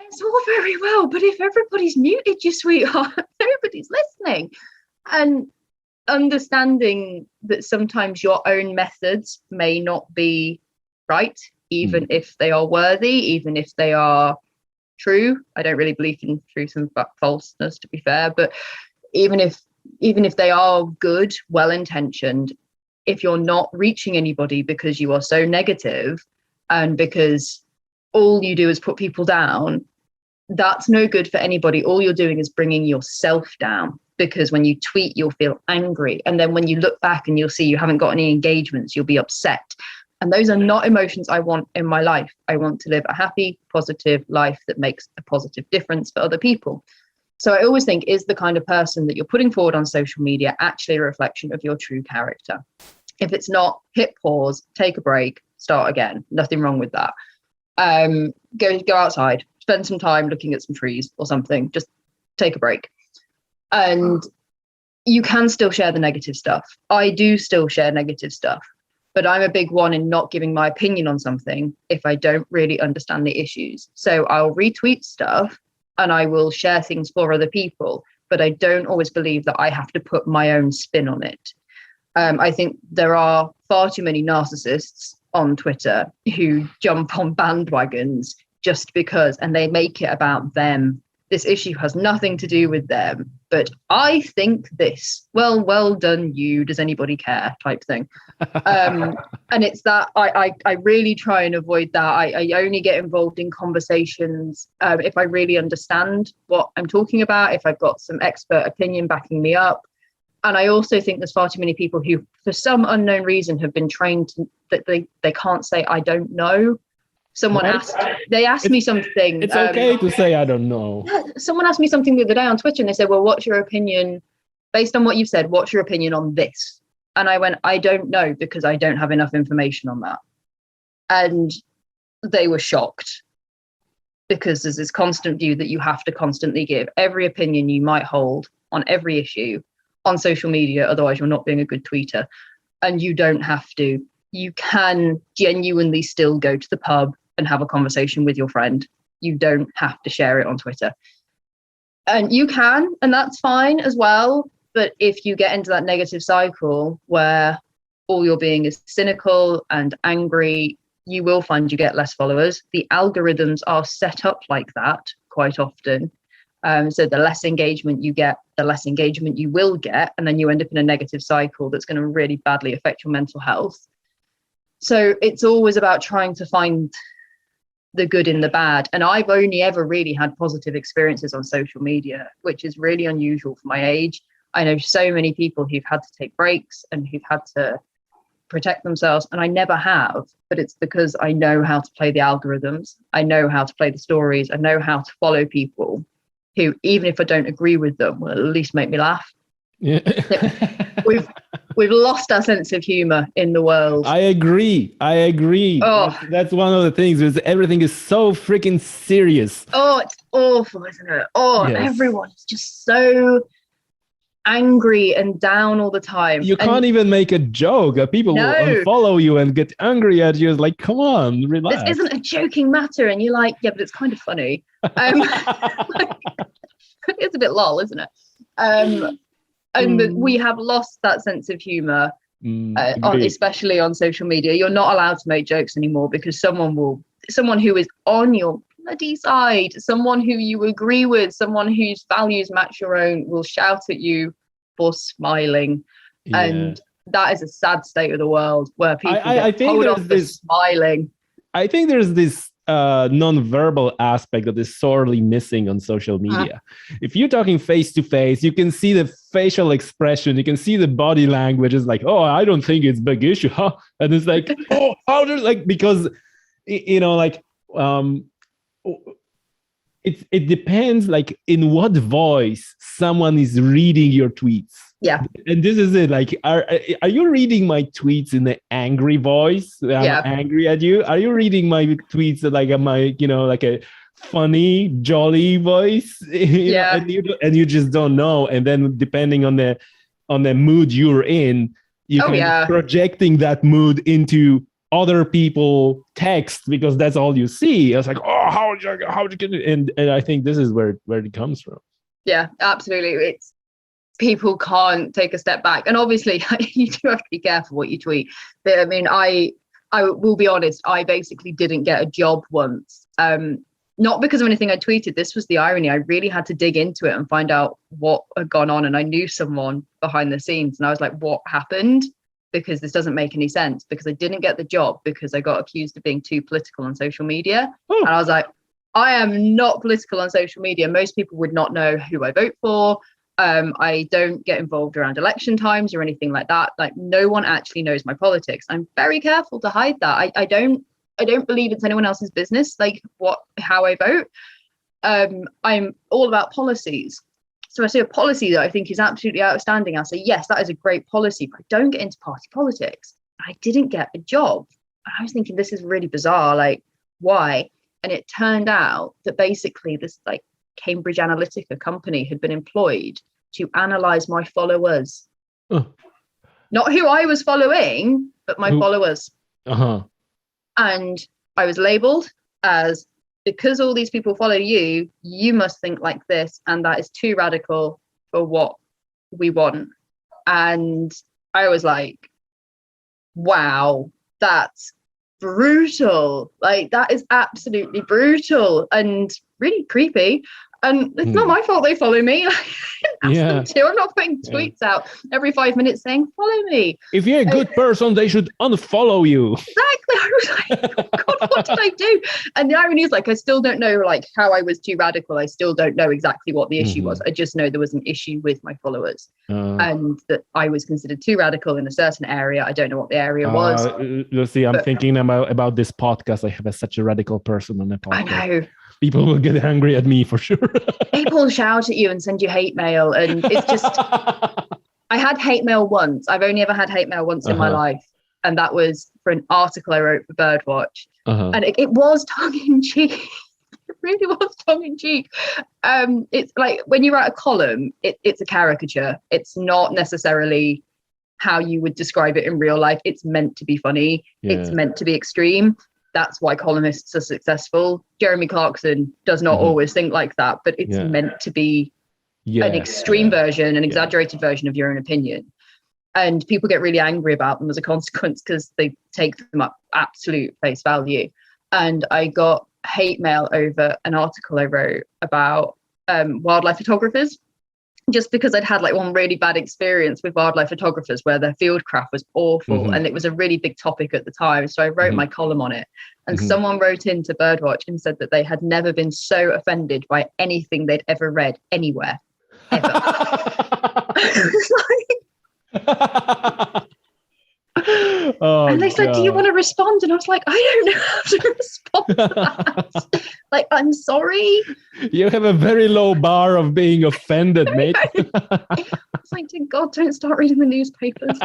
It's all very well, but if everybody's muted, you sweetheart, nobody's listening. And understanding that sometimes your own methods may not be right, even if they are worthy, even if they are true. I don't really believe in truth and falseness, to be fair, but even if they are good, well-intentioned, if you're not reaching anybody because you are so negative and because all you do is put people down, that's no good for anybody. All you're doing is bringing yourself down, because when you tweet, you'll feel angry. And then when you look back and you'll see you haven't got any engagements, you'll be upset. And those are not emotions I want in my life. I want to live a happy, positive life that makes a positive difference for other people. So I always think, is the kind of person that you're putting forward on social media actually a reflection of your true character? If it's not, hit pause, take a break, start again. Nothing wrong with that. Go outside, spend some time looking at some trees or something. Just take a break. And you can still share the negative stuff. I do still share negative stuff, but I'm a big one in not giving my opinion on something if I don't really understand the issues. So I'll retweet stuff and I will share things for other people, but I don't always believe that I have to put my own spin on it. I think there are far too many narcissists on Twitter who jump on bandwagons just because, and they make it about them. This issue has nothing to do with them, but I think this. Well done, you. Does anybody care? Type thing. And it's that I really try and avoid that. I only get involved in conversations if I really understand what I'm talking about, if I've got some expert opinion backing me up. And I also think there's far too many people who, for some unknown reason, have been trained that they can't say, I don't know. Someone asked me something. It's okay to say, I don't know. Someone asked me something the other day on Twitter and they said, well, what's your opinion, based on what you've said, what's your opinion on this? And I went, I don't know, because I don't have enough information on that. And they were shocked, because there's this constant view that you have to constantly give every opinion you might hold on every issue on social media, otherwise you're not being a good tweeter. And you don't have to. You can genuinely still go to the pub and have a conversation with your friend. You don't have to share it on Twitter. And you can, and that's fine as well. But if you get into that negative cycle where all you're being is cynical and angry, you will find you get less followers. The algorithms are set up like that quite often. So the less engagement you get, the less engagement you will get. And then you end up in a negative cycle that's going to really badly affect your mental health. So it's always about trying to find the good in the bad. And I've only ever really had positive experiences on social media, which is really unusual for my age. I know so many people who've had to take breaks and who've had to protect themselves, and I never have. But it's because I know how to play the algorithms. I know how to play the stories. I know how to follow people who, even if I don't agree with them, will at least make me laugh. Yeah. We've lost our sense of humor in the world. I agree. Oh. That's one of the things, is everything is so freaking serious. Oh, it's awful, isn't it? Oh, yes. Everyone is just so angry and down all the time. You can't even make a joke. People will unfollow you and get angry at you. It's like, come on, relax. This isn't a joking matter. And you're like, yeah, but it's kind of funny. It's a bit lol, isn't it? And we have lost that sense of humor, especially on social media. You're not allowed to make jokes anymore, because someone who is on your bloody side, someone who you agree with, someone whose values match your own, will shout at you for smiling. Yeah. And that is a sad state of the world, where people get told off for smiling. I think there's this non-verbal aspect that is sorely missing on social media. If you're talking face to face, you can see the facial expression, you can see the body language. It's like, oh, I don't think it's a big issue, huh? And it's like, oh, how does, like, because it depends, like, in what voice someone is reading your tweets. Yeah. And this is it. Like, are you reading my tweets in an angry voice? I'm angry at you. Are you reading my tweets like like a funny, jolly voice? Yeah. And you just don't know. And then depending on the mood you're in, you can be projecting that mood into other people text, because that's all you see. It's like, oh, how you get it? And I think this is where it comes from. Yeah, absolutely. It's people can't take a step back. And obviously you do have to be careful what you tweet. But I mean, I will be honest, I basically didn't get a job once. Not because of anything I tweeted. This was the irony. I really had to dig into it and find out what had gone on. And I knew someone behind the scenes, and I was like, what happened? Because this doesn't make any sense, because I didn't get the job because I got accused of being too political on social media. And I was like, I am not political on social media. Most people would not know who I vote for. I don't get involved around election times or anything like that. Like, no one actually knows my politics. I'm very careful to hide that. I don't believe it's anyone else's business, like how I vote. I'm all about policies. So I see a policy that I think is absolutely outstanding. I'll say, yes, that is a great policy, but I don't get into party politics. I didn't get a job. I was thinking, this is really bizarre. Like, why? And it turned out that basically this like Cambridge Analytica company had been employed to analyze my followers. Not who I was following, but my followers. And I was labeled as, because all these people follow you, you must think like this, and that is too radical for what we want. And I was like, wow, that's brutal. Like, that is absolutely brutal and really creepy. And it's not my fault they follow me. Ask them to. I'm not putting tweets out every 5 minutes saying, follow me. If you're a good person, they should unfollow you. Exactly. I was like, oh God, what did I do? And the irony is, like, I still don't know, like, how I was too radical. I still don't know exactly what the issue was. I just know there was an issue with my followers and that I was considered too radical in a certain area. I don't know what the area was. Lucy, I'm thinking about this podcast. I have such a radical person on the podcast. I know. People will get angry at me for sure. People shout at you and send you hate mail. And it's just, I had hate mail once. I've only ever had hate mail once in my life. And that was for an article I wrote for Birdwatch. And it was tongue in cheek. It really was tongue in cheek. It's like when you write a column, it's a caricature. It's not necessarily how you would describe it in real life. It's meant to be funny. It's meant to be extreme. That's why columnists are successful. Jeremy Clarkson does not always think like that, but it's meant to be an extreme version, an exaggerated version of your own opinion. And people get really angry about them as a consequence because they take them at absolute face value. And I got hate mail over an article I wrote about wildlife photographers, just because I'd had like one really bad experience with wildlife photographers where their field craft was awful and it was a really big topic at the time. So I wrote my column on it, and someone wrote into Birdwatch and said that they had never been so offended by anything they'd ever read anywhere, ever. And they said, do you want to respond? And I was like, I don't know how to respond to that. Like, I'm sorry. You have a very low bar of being offended, mate. I was like, dear God, don't start reading the newspapers.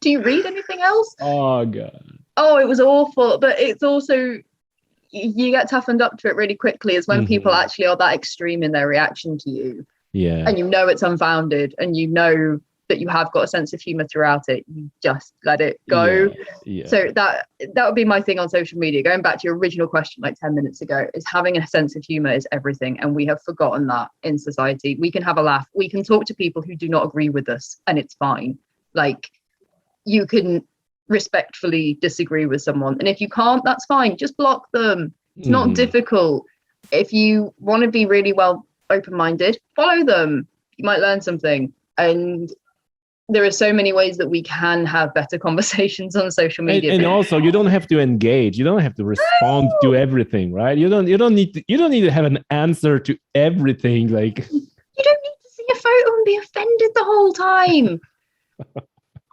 Do you read anything else? Oh, God. Oh, it was awful. But it's also, you get toughened up to it really quickly, is when people actually are that extreme in their reaction to you. Yeah. And you know it's unfounded, and you know that you have got a sense of humor throughout it. You just let it go. So that would be my thing on social media. Going back to your original question like 10 minutes ago, is having a sense of humor is everything. And we have forgotten that in society. We can have a laugh. We can talk to people who do not agree with us, and it's fine. Like, you can respectfully disagree with someone. And if you can't, that's fine. Just block them. It's not difficult. If you want to be really well open-minded, follow them. You might learn something. And there are so many ways that we can have better conversations on social media. And also, you don't have to engage. You don't have to respond to everything, right? You don't need to have an answer to everything. Like, you don't need to see a photo and be offended the whole time.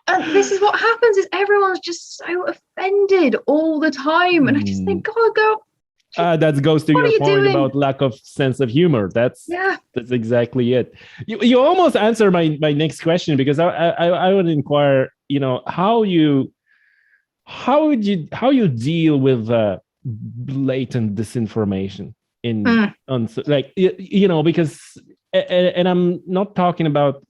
And this is what happens: is everyone's just so offended all the time. And I just think, God, girl. That goes to your point about lack of sense of humor. That's exactly it. You almost answered my next question, because I would inquire, how you deal with blatant disinformation because and I'm not talking about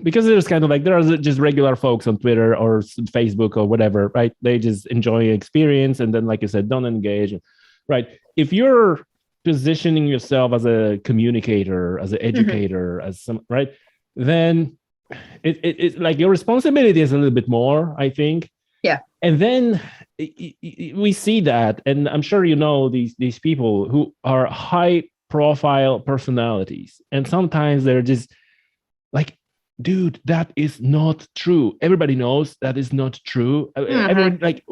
because there's kind of like, there are just regular folks on Twitter or Facebook or whatever, right? They just enjoy experience, and then, like you said, don't engage, right? If you're positioning yourself as a communicator, as an educator, as some, right, then it's like your responsibility is a little bit more, I think. Yeah. And then we see that, and I'm sure you know these people who are high profile personalities, and sometimes they're just like, dude, that is not true. Everybody knows that is not true. Everybody, like,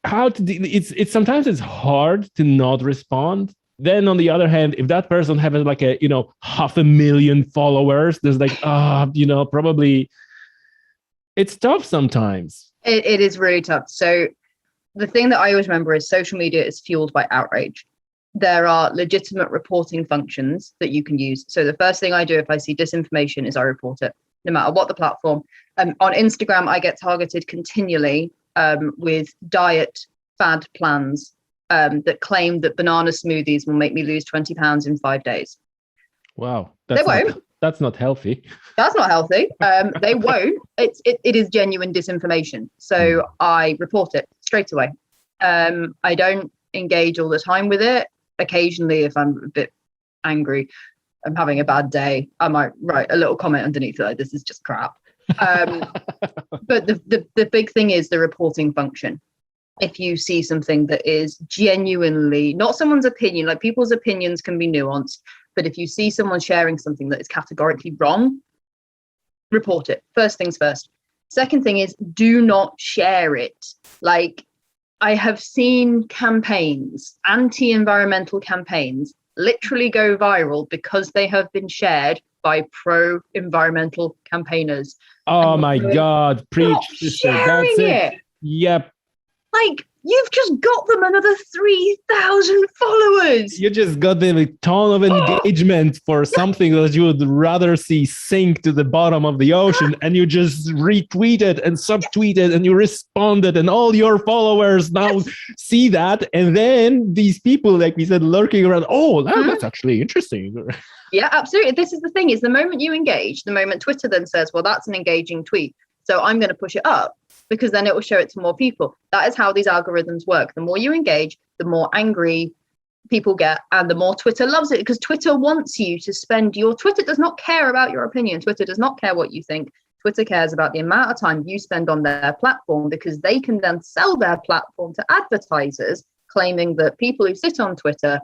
how to it's sometimes it's hard to not respond. Then on the other hand, if that person has like a 500,000 followers, there's like probably it's tough sometimes. It is really tough. So the thing that I always remember is social media is fueled by outrage. There are legitimate reporting functions that you can use. So the first thing I do if I see disinformation is I report it, no matter what the platform. On Instagram, I get targeted continually with diet fad plans that claim that banana smoothies will make me lose 20 pounds in 5 days. Wow. They won't. That's not healthy. That's not healthy. They won't. It is genuine disinformation. So I report it straight away. I don't engage all the time with it. Occasionally, if I'm a bit angry, I'm having a bad day, I might write a little comment underneath it, like, this is just crap. But the big thing is the reporting function. If you see something that is genuinely not someone's opinion, like people's opinions can be nuanced, but if you see someone sharing something that is categorically wrong, report it. First things first. Second thing is, do not share it. Like, I have seen campaigns, anti-environmental campaigns, literally go viral because they have been shared by pro-environmental campaigners. Oh my God, preach, sister. That's it. Yep. Like, you've just got them another 3,000 followers. You just got them a ton of engagement for something that you would rather see sink to the bottom of the ocean, and you just retweeted and subtweeted and you responded, and all your followers now see that. And then these people, like we said, lurking around, that's actually interesting. Yeah, absolutely. This is the thing, is the moment you engage, the moment Twitter then says, well, that's an engaging tweet, so I'm going to push it up, because then it will show it to more people. That is how these algorithms work. The more you engage, the more angry people get, and the more Twitter loves it, because Twitter wants you to spend Twitter does not care about your opinion. Twitter does not care what you think. Twitter cares about the amount of time you spend on their platform, because they can then sell their platform to advertisers, claiming that people who sit on Twitter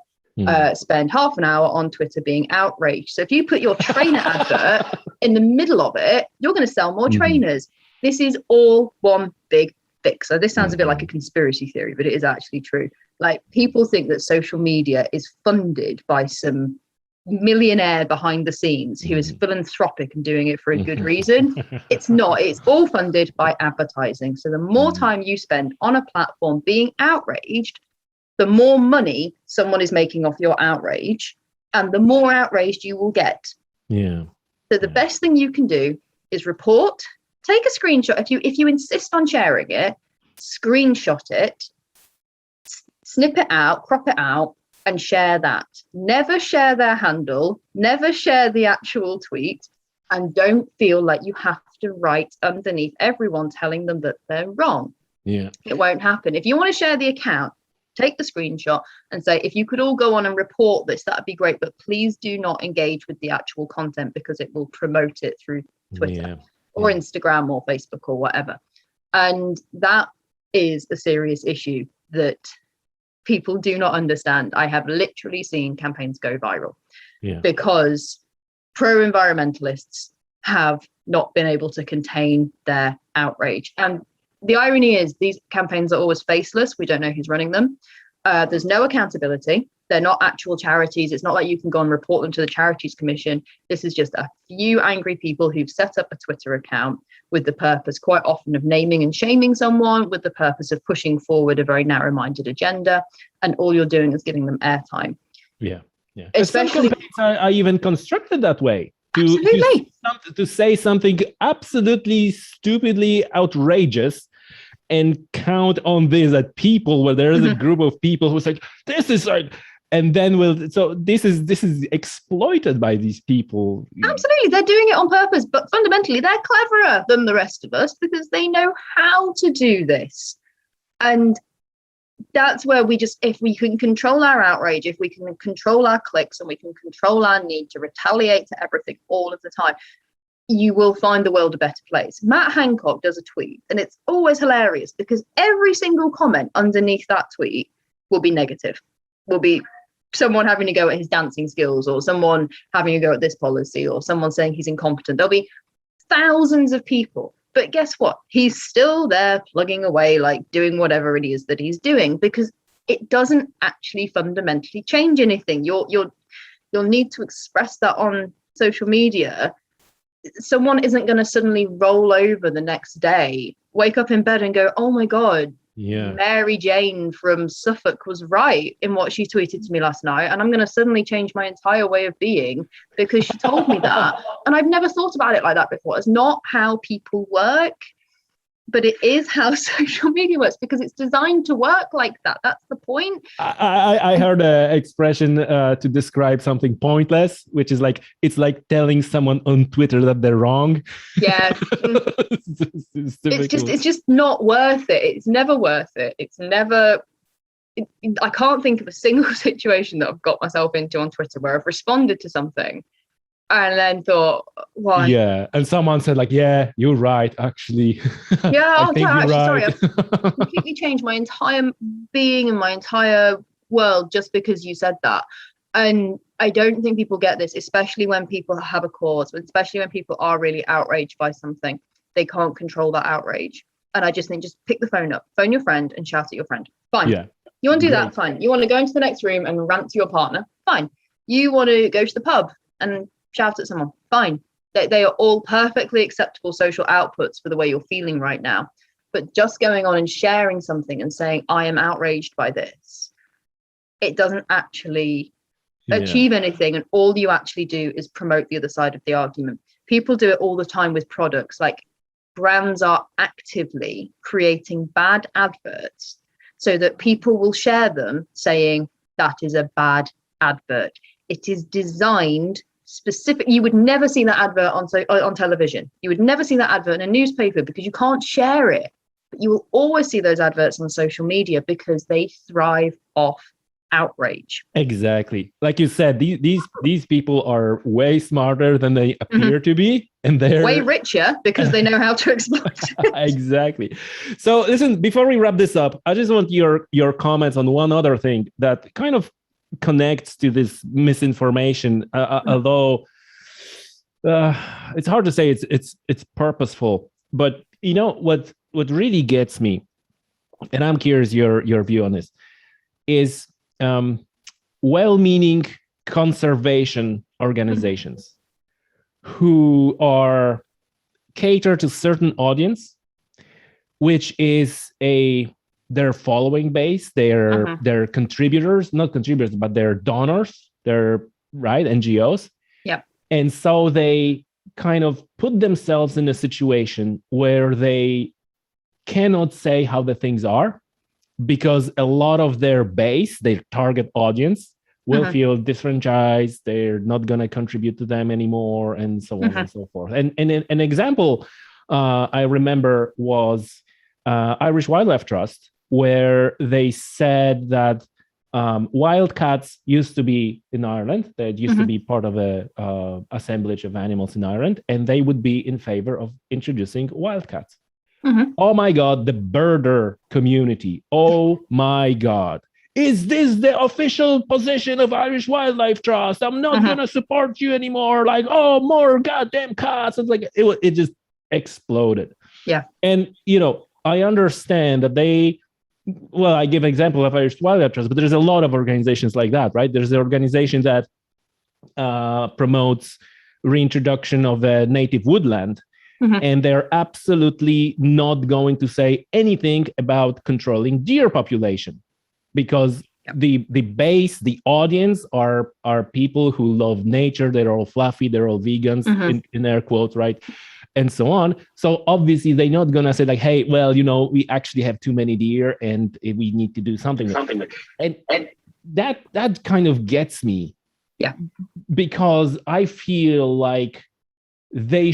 spend half an hour on Twitter being outraged. So if you put your trainer advert in the middle of it, you're going to sell more trainers. This is all one big fix. So this sounds a bit like a conspiracy theory, but it is actually true. Like, people think that social media is funded by some millionaire behind the scenes who is philanthropic and doing it for a good reason. It's not. It's all funded by advertising. So the more time you spend on a platform being outraged, the more money someone is making off your outrage, and the more outraged you will get. Yeah. So the best thing you can do is report. Take a screenshot. If you insist on sharing it, screenshot it, snip it out, crop it out, and share that. Never share their handle, never share the actual tweet, and don't feel like you have to write underneath everyone telling them that they're wrong. Yeah. It won't happen. If you want to share the account, take the screenshot and say, if you could all go on and report this, that'd be great, but please do not engage with the actual content, because it will promote it through Twitter. Or Instagram or Facebook or whatever. And that is a serious issue that people do not understand. I have literally seen campaigns go viral because pro-environmentalists have not been able to contain their outrage. And the irony is, these campaigns are always faceless. We don't know who's running them. There's no accountability. They're not actual charities. It's not like you can go and report them to the Charities Commission. This is just a few angry people who've set up a Twitter account with the purpose, quite often, of naming and shaming someone, with the purpose of pushing forward a very narrow-minded agenda. And all you're doing is giving them airtime. Yeah. Especially, some campaigns are even constructed that way. To say something absolutely stupidly outrageous, and count on this that people, where there is a group of people who say, this is like, and then this is exploited by these people. Absolutely, they're doing it on purpose, but fundamentally they're cleverer than the rest of us, because they know how to do this. And that's where if we can control our outrage, if we can control our clicks, and we can control our need to retaliate to everything all of the time, you will find the world a better place. Matt Hancock does a tweet, and it's always hilarious because every single comment underneath that tweet will be negative, will be someone having to go at his dancing skills, or someone having to go at this policy, or someone saying he's incompetent. There'll be thousands of people. But guess what? He's still there plugging away, like doing whatever it is that he's doing, because it doesn't actually fundamentally change anything. You'll need to express that on social media. Someone isn't going to suddenly roll over the next day, wake up in bed and go, oh my God, Mary Jane from Suffolk was right in what she tweeted to me last night, and I'm going to suddenly change my entire way of being because she told me that. And I've never thought about it like that before. It's not how people work, but it is how social media works, because it's designed to work like that. That's the point. I heard an expression to describe something pointless, which is like, it's like telling someone on Twitter that they're wrong. Yeah. It's just not worth it. It's never worth it. I can't think of a single situation that I've got myself into on Twitter where I've responded to something and then thought, why? Yeah, and someone said like, yeah, you're right, actually. Yeah, Sorry, I've completely changed my entire being and my entire world just because you said that. And I don't think people get this, especially when people have a cause, especially when people are really outraged by something. They can't control that outrage. And I just think, just pick the phone up, phone your friend and shout at your friend. Fine. Yeah. You want to do that? Fine. You want to go into the next room and rant to your partner? Fine. You want to go to the pub and shout at someone? Fine. They are all perfectly acceptable social outputs for the way you're feeling right now. But just going on and sharing something and saying, I am outraged by this, it doesn't actually achieve anything. And all you actually do is promote the other side of the argument. People do it all the time with products. Like, brands are actively creating bad adverts so that people will share them saying that is a bad advert. It is designed specific. You would never see that advert on television. You would never see that advert in a newspaper because you can't share it. But you will always see those adverts on social media because they thrive off outrage. Exactly. Like you said, these people are way smarter than they appear to be, and they're way richer because they know how to exploit it. Exactly. So listen, before we wrap this up, I just want your comments on one other thing that kind of connects to this misinformation, although it's hard to say it's purposeful. But you know what really gets me, and I'm curious your view on this, is well-meaning conservation organizations who are cater to certain audience, which is their following base, their contributors, not contributors, but they're donors, they're NGOs. Yeah. And so they kind of put themselves in a situation where they cannot say how the things are, because a lot of their base, their target audience, will feel disfranchised. They're not going to contribute to them anymore, and so on and so forth. And an example I remember was Irish Wildlife Trust, where they said that wildcats used to be in Ireland. They used to be part of a assemblage of animals in Ireland, and they would be in favor of introducing wildcats. Oh my God, the birder community. Oh my God. Is this the official position of Irish Wildlife Trust? I'm not going to support you anymore. Like, oh, more goddamn cats. It's like, it just exploded. Yeah. And, I understand that I give an example of Irish Wildlife Trust, but there's a lot of organizations like that, right? There's an organization that promotes reintroduction of a native woodland. And they're absolutely not going to say anything about controlling deer population, because the base, the audience are people who love nature. They're all fluffy. They're all vegans, in air quotes, right? And so on. So obviously they're not going to say like, hey, well, we actually have too many deer and we need to do something. And that kind of gets me. Yeah. Because I feel like they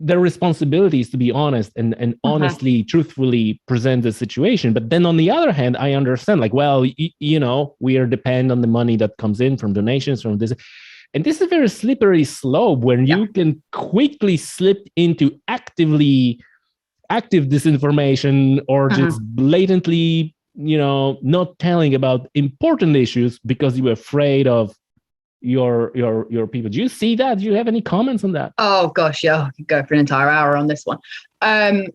their responsibility is to be honest and honestly, truthfully present the situation. But then on the other hand, I understand, like, well, we are dependent on the money that comes in from donations from this. And this is a very slippery slope when you can quickly slip into active disinformation or just blatantly, not telling about important issues because you're afraid of your people. Do you see that? Do you have any comments on that? Oh gosh, yeah, I could go for an entire hour on this one. To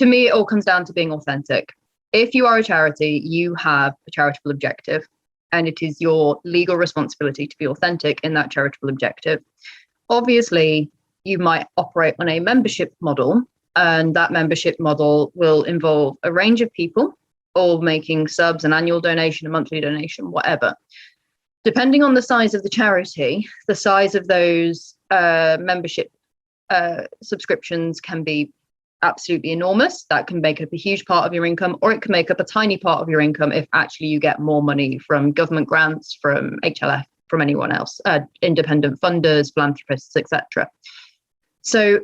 me, it all comes down to being authentic. If you are a charity, you have a charitable objective, and it is your legal responsibility to be authentic in that charitable objective. Obviously, you might operate on a membership model, and that membership model will involve a range of people, all making subs, an annual donation, a monthly donation, whatever. Depending on the size of the charity, the size of those membership subscriptions can be absolutely enormous. That can make up a huge part of your income, or it can make up a tiny part of your income if actually you get more money from government grants, from HLF, from anyone else, independent funders, philanthropists, etc. So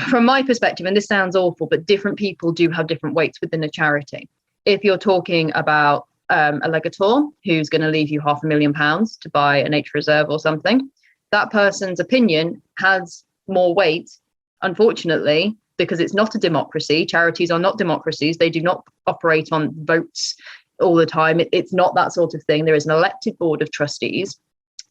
from my perspective, and this sounds awful, but different people do have different weights within a charity. If you're talking about a legator who's going to leave you £500,000 to buy a nature reserve or something, that person's opinion has more weight, unfortunately, because it's not a democracy. Charities are not democracies. They do not operate on votes all the time. It's not that sort of thing. There is an elected board of trustees.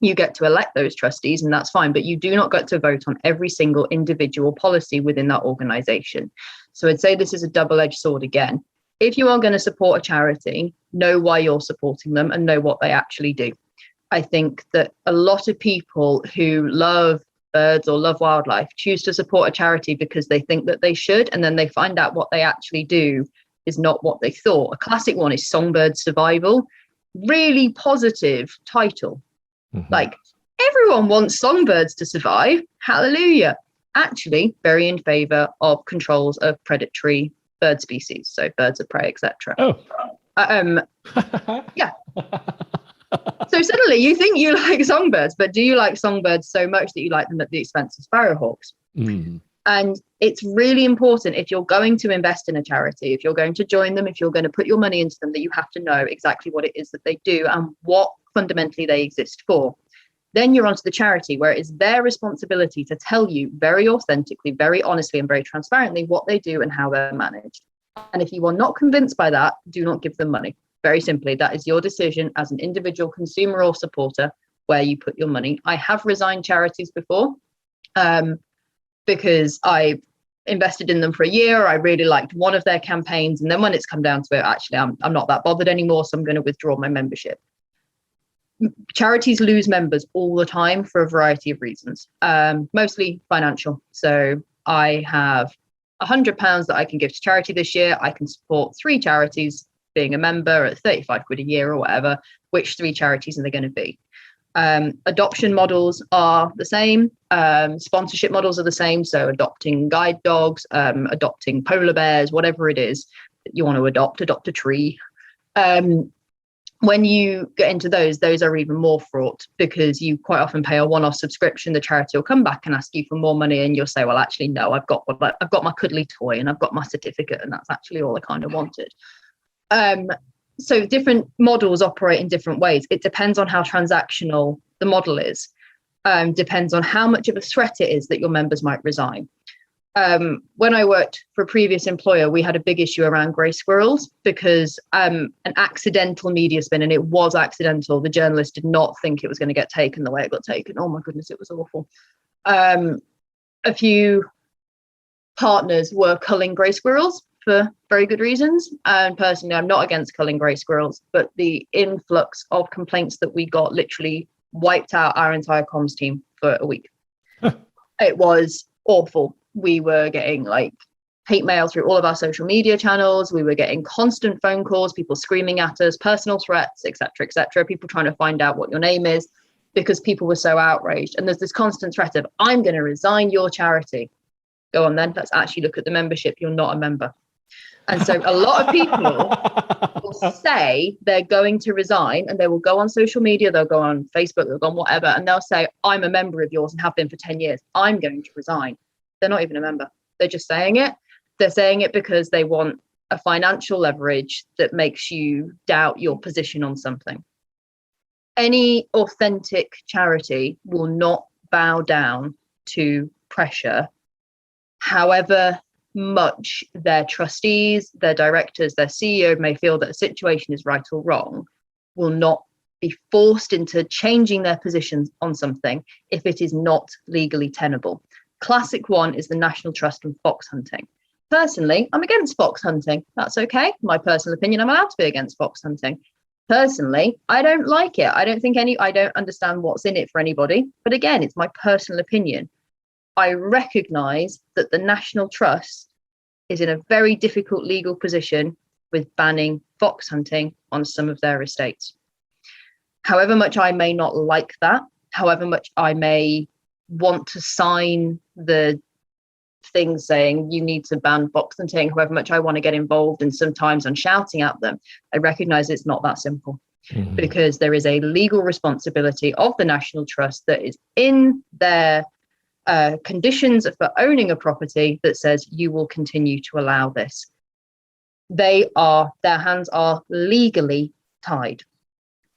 You get to elect those trustees, and that's fine, but you do not get to vote on every single individual policy within that organization. So I'd say this is a double-edged sword again. If you are going to support a charity, know why you're supporting them and know what they actually do. I think that a lot of people who love birds or love wildlife choose to support a charity because they think that they should, and then they find out what they actually do is not what they thought. A classic one is Songbird Survival. Really positive title. Like, everyone wants songbirds to survive. Hallelujah. Actually, very in favor of controls of predatory bird species, so birds of prey, etc. Yeah. So suddenly you think you like songbirds, but do you like songbirds so much that you like them at the expense of sparrowhawks? And it's really important, if you're going to invest in a charity, if you're going to join them, if you're going to put your money into them, that you have to know exactly what it is that they do and what fundamentally they exist for. Then you're onto the charity, where it's their responsibility to tell you very authentically, very honestly, and very transparently what they do and how they're managed. And if you are not convinced by that, do not give them money. Very simply, that is your decision as an individual consumer or supporter where you put your money. I have resigned charities before because I invested in them for a year. I really liked one of their campaigns. And then when it's come down to it, actually, I'm not that bothered anymore. So I'm going to withdraw my membership. Charities lose members all the time for a variety of reasons, mostly financial. So I have £100 that I can give to charity this year. I can support 3 charities being a member at 35 quid a year or whatever. Which 3 charities are they going to be? Adoption models are the same. Sponsorship models are the same. So adopting guide dogs, adopting polar bears, whatever it is that you want to adopt a tree. When you get into those are even more fraught, because you quite often pay a one-off subscription. The charity will come back and ask you for more money, and you'll say, well, actually, no, I've got my cuddly toy and I've got my certificate, and that's actually all I kind of wanted. So different models operate in different ways. It depends on how transactional the model is. Depends on how much of a threat it is that your members might resign. When I worked for a previous employer, we had a big issue around grey squirrels because an accidental media spin, and it was accidental. The journalist did not think it was going to get taken the way it got taken. Oh my goodness, it was awful. A few partners were culling grey squirrels for very good reasons. And personally, I'm not against culling grey squirrels, but the influx of complaints that we got literally wiped out our entire comms team for a week. It was awful. We were getting hate mail through all of our social media channels. We were getting constant phone calls, people screaming at us, personal threats, etc., people trying to find out what your name is because people were so outraged. And there's this constant threat of, I'm going to resign your charity. Go on then, let's actually look at the membership. You're not a member. And so a lot of people will say they're going to resign, and they will go on social media, they'll go on Facebook, they'll go on whatever, and they'll say, I'm a member of yours and have been for 10 years. I'm going to resign. They're not even a member. They're just saying it. They're saying it because they want a financial leverage that makes you doubt your position on something. Any authentic charity will not bow down to pressure, however much their trustees, their directors, their CEO may feel that a situation is right or wrong, will not be forced into changing their positions on something if it is not legally tenable. Classic one is the National Trust and fox hunting. Personally, I'm against fox hunting. That's okay. My personal opinion, I'm allowed to be against fox hunting. Personally, I don't like it. I don't understand what's in it for anybody. But again, it's my personal opinion. I recognise that the National Trust is in a very difficult legal position with banning fox hunting on some of their estates. However much I may not like that, however much I may want to sign the thing saying you need to ban fox hunting, however much I want to get involved, and sometimes I'm shouting at them, I recognise it's not that simple. Because there is a legal responsibility of the National Trust that is in their conditions for owning a property that says you will continue to allow this. Their hands are legally tied,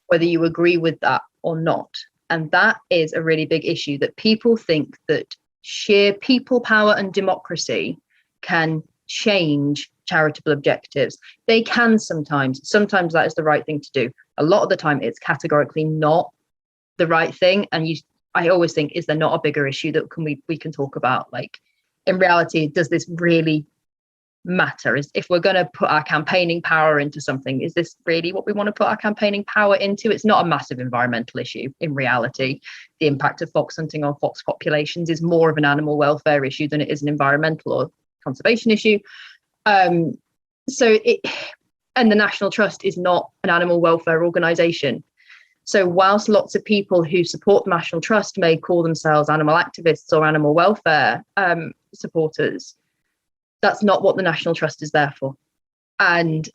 whether you agree with that or not. And that is a really big issue, that people think that sheer people power and democracy can change charitable objectives. They can sometimes that is the right thing to do. A lot of the time it's categorically not the right thing. And I always think, is there not a bigger issue that we can talk about? Like, in reality, does this really matter? If we're going to put our campaigning power into something, is this really what we want to put our campaigning power into? It's not a massive environmental issue. In reality, the impact of fox hunting on fox populations is more of an animal welfare issue than it is an environmental or conservation issue. And the National Trust is not an animal welfare organisation. So whilst lots of people who support the National Trust may call themselves animal activists or animal welfare supporters, that's not what the National Trust is there for. And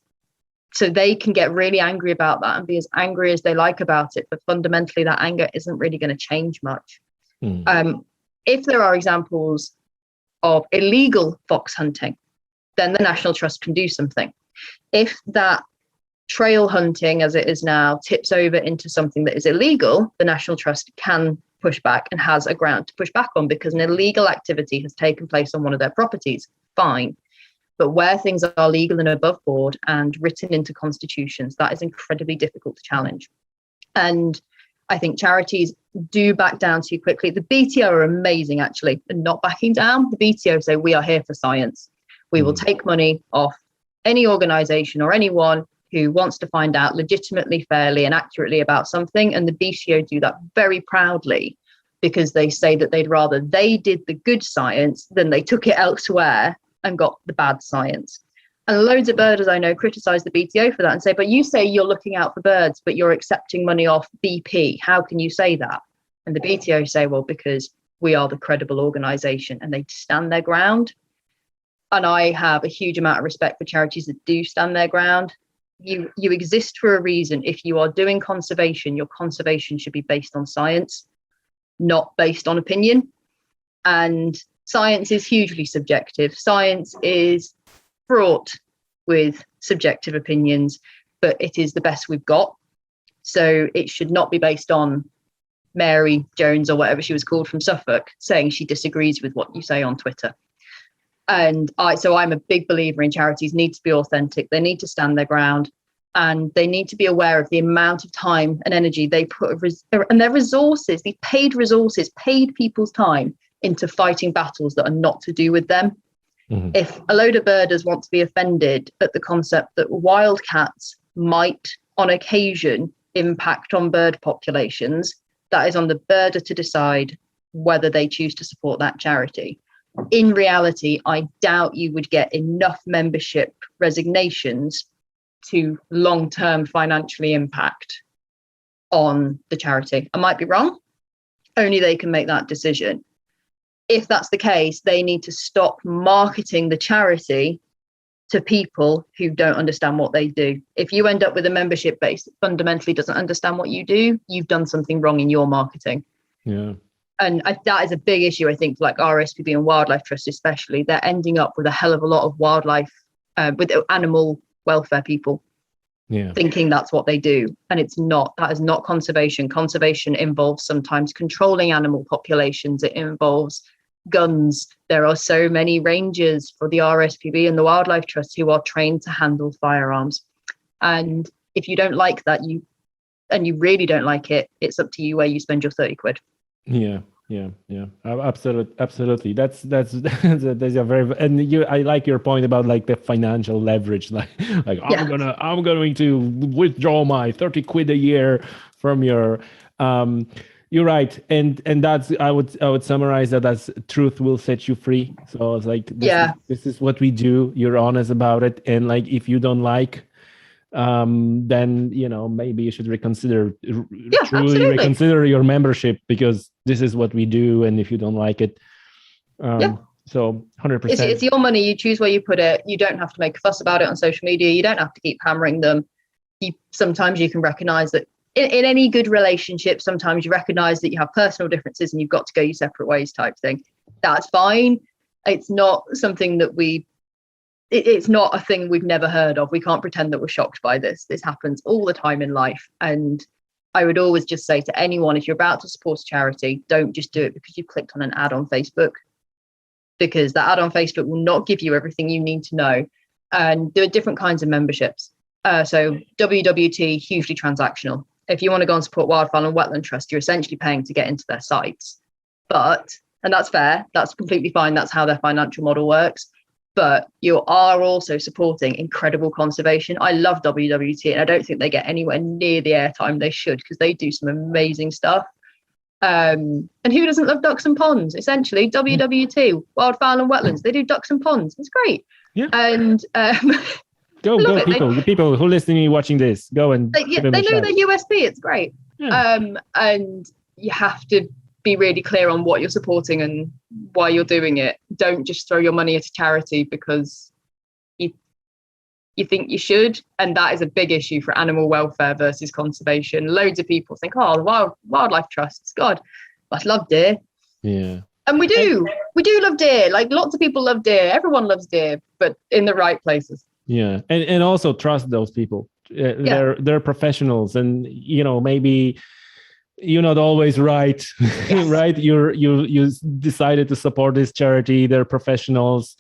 so they can get really angry about that and be as angry as they like about it, but fundamentally that anger isn't really going to change much. If there are examples of illegal fox hunting, then the National Trust can do something. If that trail hunting, as it is now, tips over into something that is illegal, the National Trust can push back and has a ground to push back on, because an illegal activity has taken place on one of their properties. Fine. But where things are legal and above board and written into constitutions, that is incredibly difficult to challenge. And I think charities do back down too quickly. The BTO are amazing, actually, and not backing down. The BTO say, we are here for science. We will take money off any organisation or anyone who wants to find out legitimately, fairly and accurately about something. And the BCO do that very proudly, because they say that they'd rather they did the good science than they took it elsewhere and got the bad science. And loads of birders I know criticise the BTO for that and say, but you say you're looking out for birds, but you're accepting money off BP. How can you say that? And the BTO say, well, because we are the credible organisation, and they stand their ground. And I have a huge amount of respect for charities that do stand their ground. You exist for a reason. If you are doing conservation, your conservation should be based on science, not based on opinion. And science is hugely subjective. Science is fraught with subjective opinions, but it is the best we've got. So it should not be based on Mary Jones or whatever she was called from Suffolk saying she disagrees with what you say on Twitter. And I'm a big believer in charities need to be authentic. They need to stand their ground, and they need to be aware of the amount of time and energy they put and their resources, the paid resources, paid people's time into fighting battles that are not to do with them. If a load of birders want to be offended at the concept that wildcats might on occasion impact on bird populations, that is on the birder to decide whether they choose to support that charity. In reality, I doubt you would get enough membership resignations to long-term financially impact on the charity. I might be wrong. Only they can make that decision. If that's the case, they need to stop marketing the charity to people who don't understand what they do. If you end up with a membership base that fundamentally doesn't understand what you do, you've done something wrong in your marketing. Yeah. that is a big issue, I think, for like RSPB and Wildlife Trust especially. They're ending up with a hell of a lot of wildlife, with animal welfare people thinking that's what they do. And it's not. That is not conservation. Conservation involves sometimes controlling animal populations. It involves guns. There are so many rangers for the RSPB and the Wildlife Trust who are trained to handle firearms. And if you don't like that, you really don't like it, it's up to you where you spend your 30 quid. Yeah. Absolutely. That's a very, and I like your point about like the financial leverage. Like I'm going to withdraw my 30 quid a year from your. You're right, and that's I would summarize that as truth will set you free. So it's like this is what we do. You're honest about it, and like if you don't like. Then maybe you should reconsider reconsider your membership, because this is what we do, and if you don't like it, so 100%. It's your money. You choose where you put it. You don't have to make a fuss about it on social media. You don't have to keep hammering them. Sometimes you can recognize that in any good relationship, sometimes you recognize that you have personal differences and you've got to go your separate ways type thing. That's fine. It's not something that it's not a thing we've never heard of. We can't pretend that we're shocked by this. This happens all the time in life. And I would always just say to anyone, if you're about to support a charity, don't just do it because you clicked on an ad on Facebook, because that ad on Facebook will not give you everything you need to know. And there are different kinds of memberships. So WWT, hugely transactional. If you want to go and support Wildfowl and Wetland Trust, you're essentially paying to get into their sites. And that's fair. That's completely fine. That's how their financial model works. But you are also supporting incredible conservation. I love WWT, and I don't think they get anywhere near the airtime they should, because they do some amazing stuff. And who doesn't love ducks and ponds? Essentially, WWT, Wildfowl and Wetlands, they do ducks and ponds. It's great. Yeah. And go people who are listening, watching this, go and they know their USP. It's great. Yeah. And you have to be really clear on what you're supporting and why you're doing it. Don't just throw your money at a charity because you think you should. And that is a big issue for animal welfare versus conservation. Loads of people think, the wildlife trusts, God, I love deer. Yeah. And we do love deer. Like lots of people love deer. Everyone loves deer, but in the right places. Yeah. And also trust those people. They're professionals, and maybe you're not always right. Yes. Right? You decided to support this charity. They're professionals.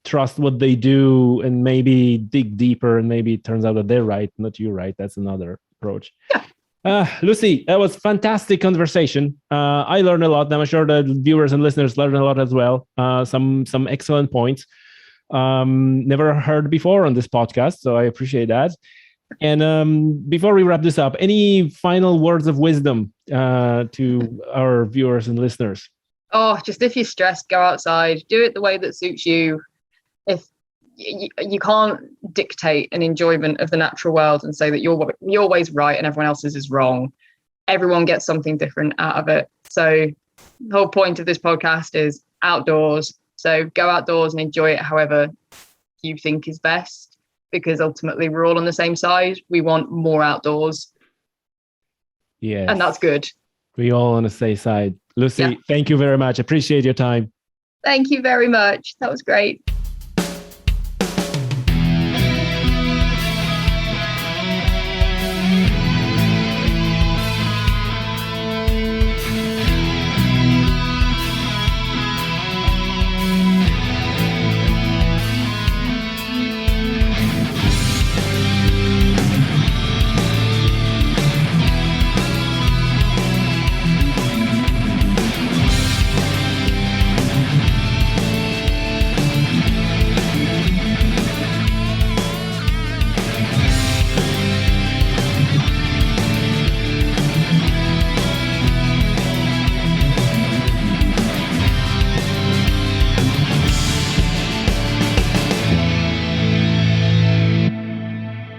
Trust what they do, and maybe dig deeper, and maybe it turns out that they're right, not you right. That's another approach. Yeah. Lucy, that was fantastic conversation. I learned a lot. I'm sure that viewers and listeners learned a lot as well. Some excellent points. Never heard before on this podcast, so I appreciate that. And before we wrap this up, any final words of wisdom to our viewers and listeners? Just if you're stressed, go outside. Do it the way that suits you. If you can't dictate an enjoyment of the natural world and say that you're always right and everyone else's is wrong. Everyone gets something different out of it. So the whole point of this podcast is outdoors. So go outdoors and enjoy it however you think is best, because ultimately we're all on the same side. We want more outdoors. Yeah. And that's good. We all on the same side. Lucy, Thank you very much. Appreciate your time. Thank you very much. That was great.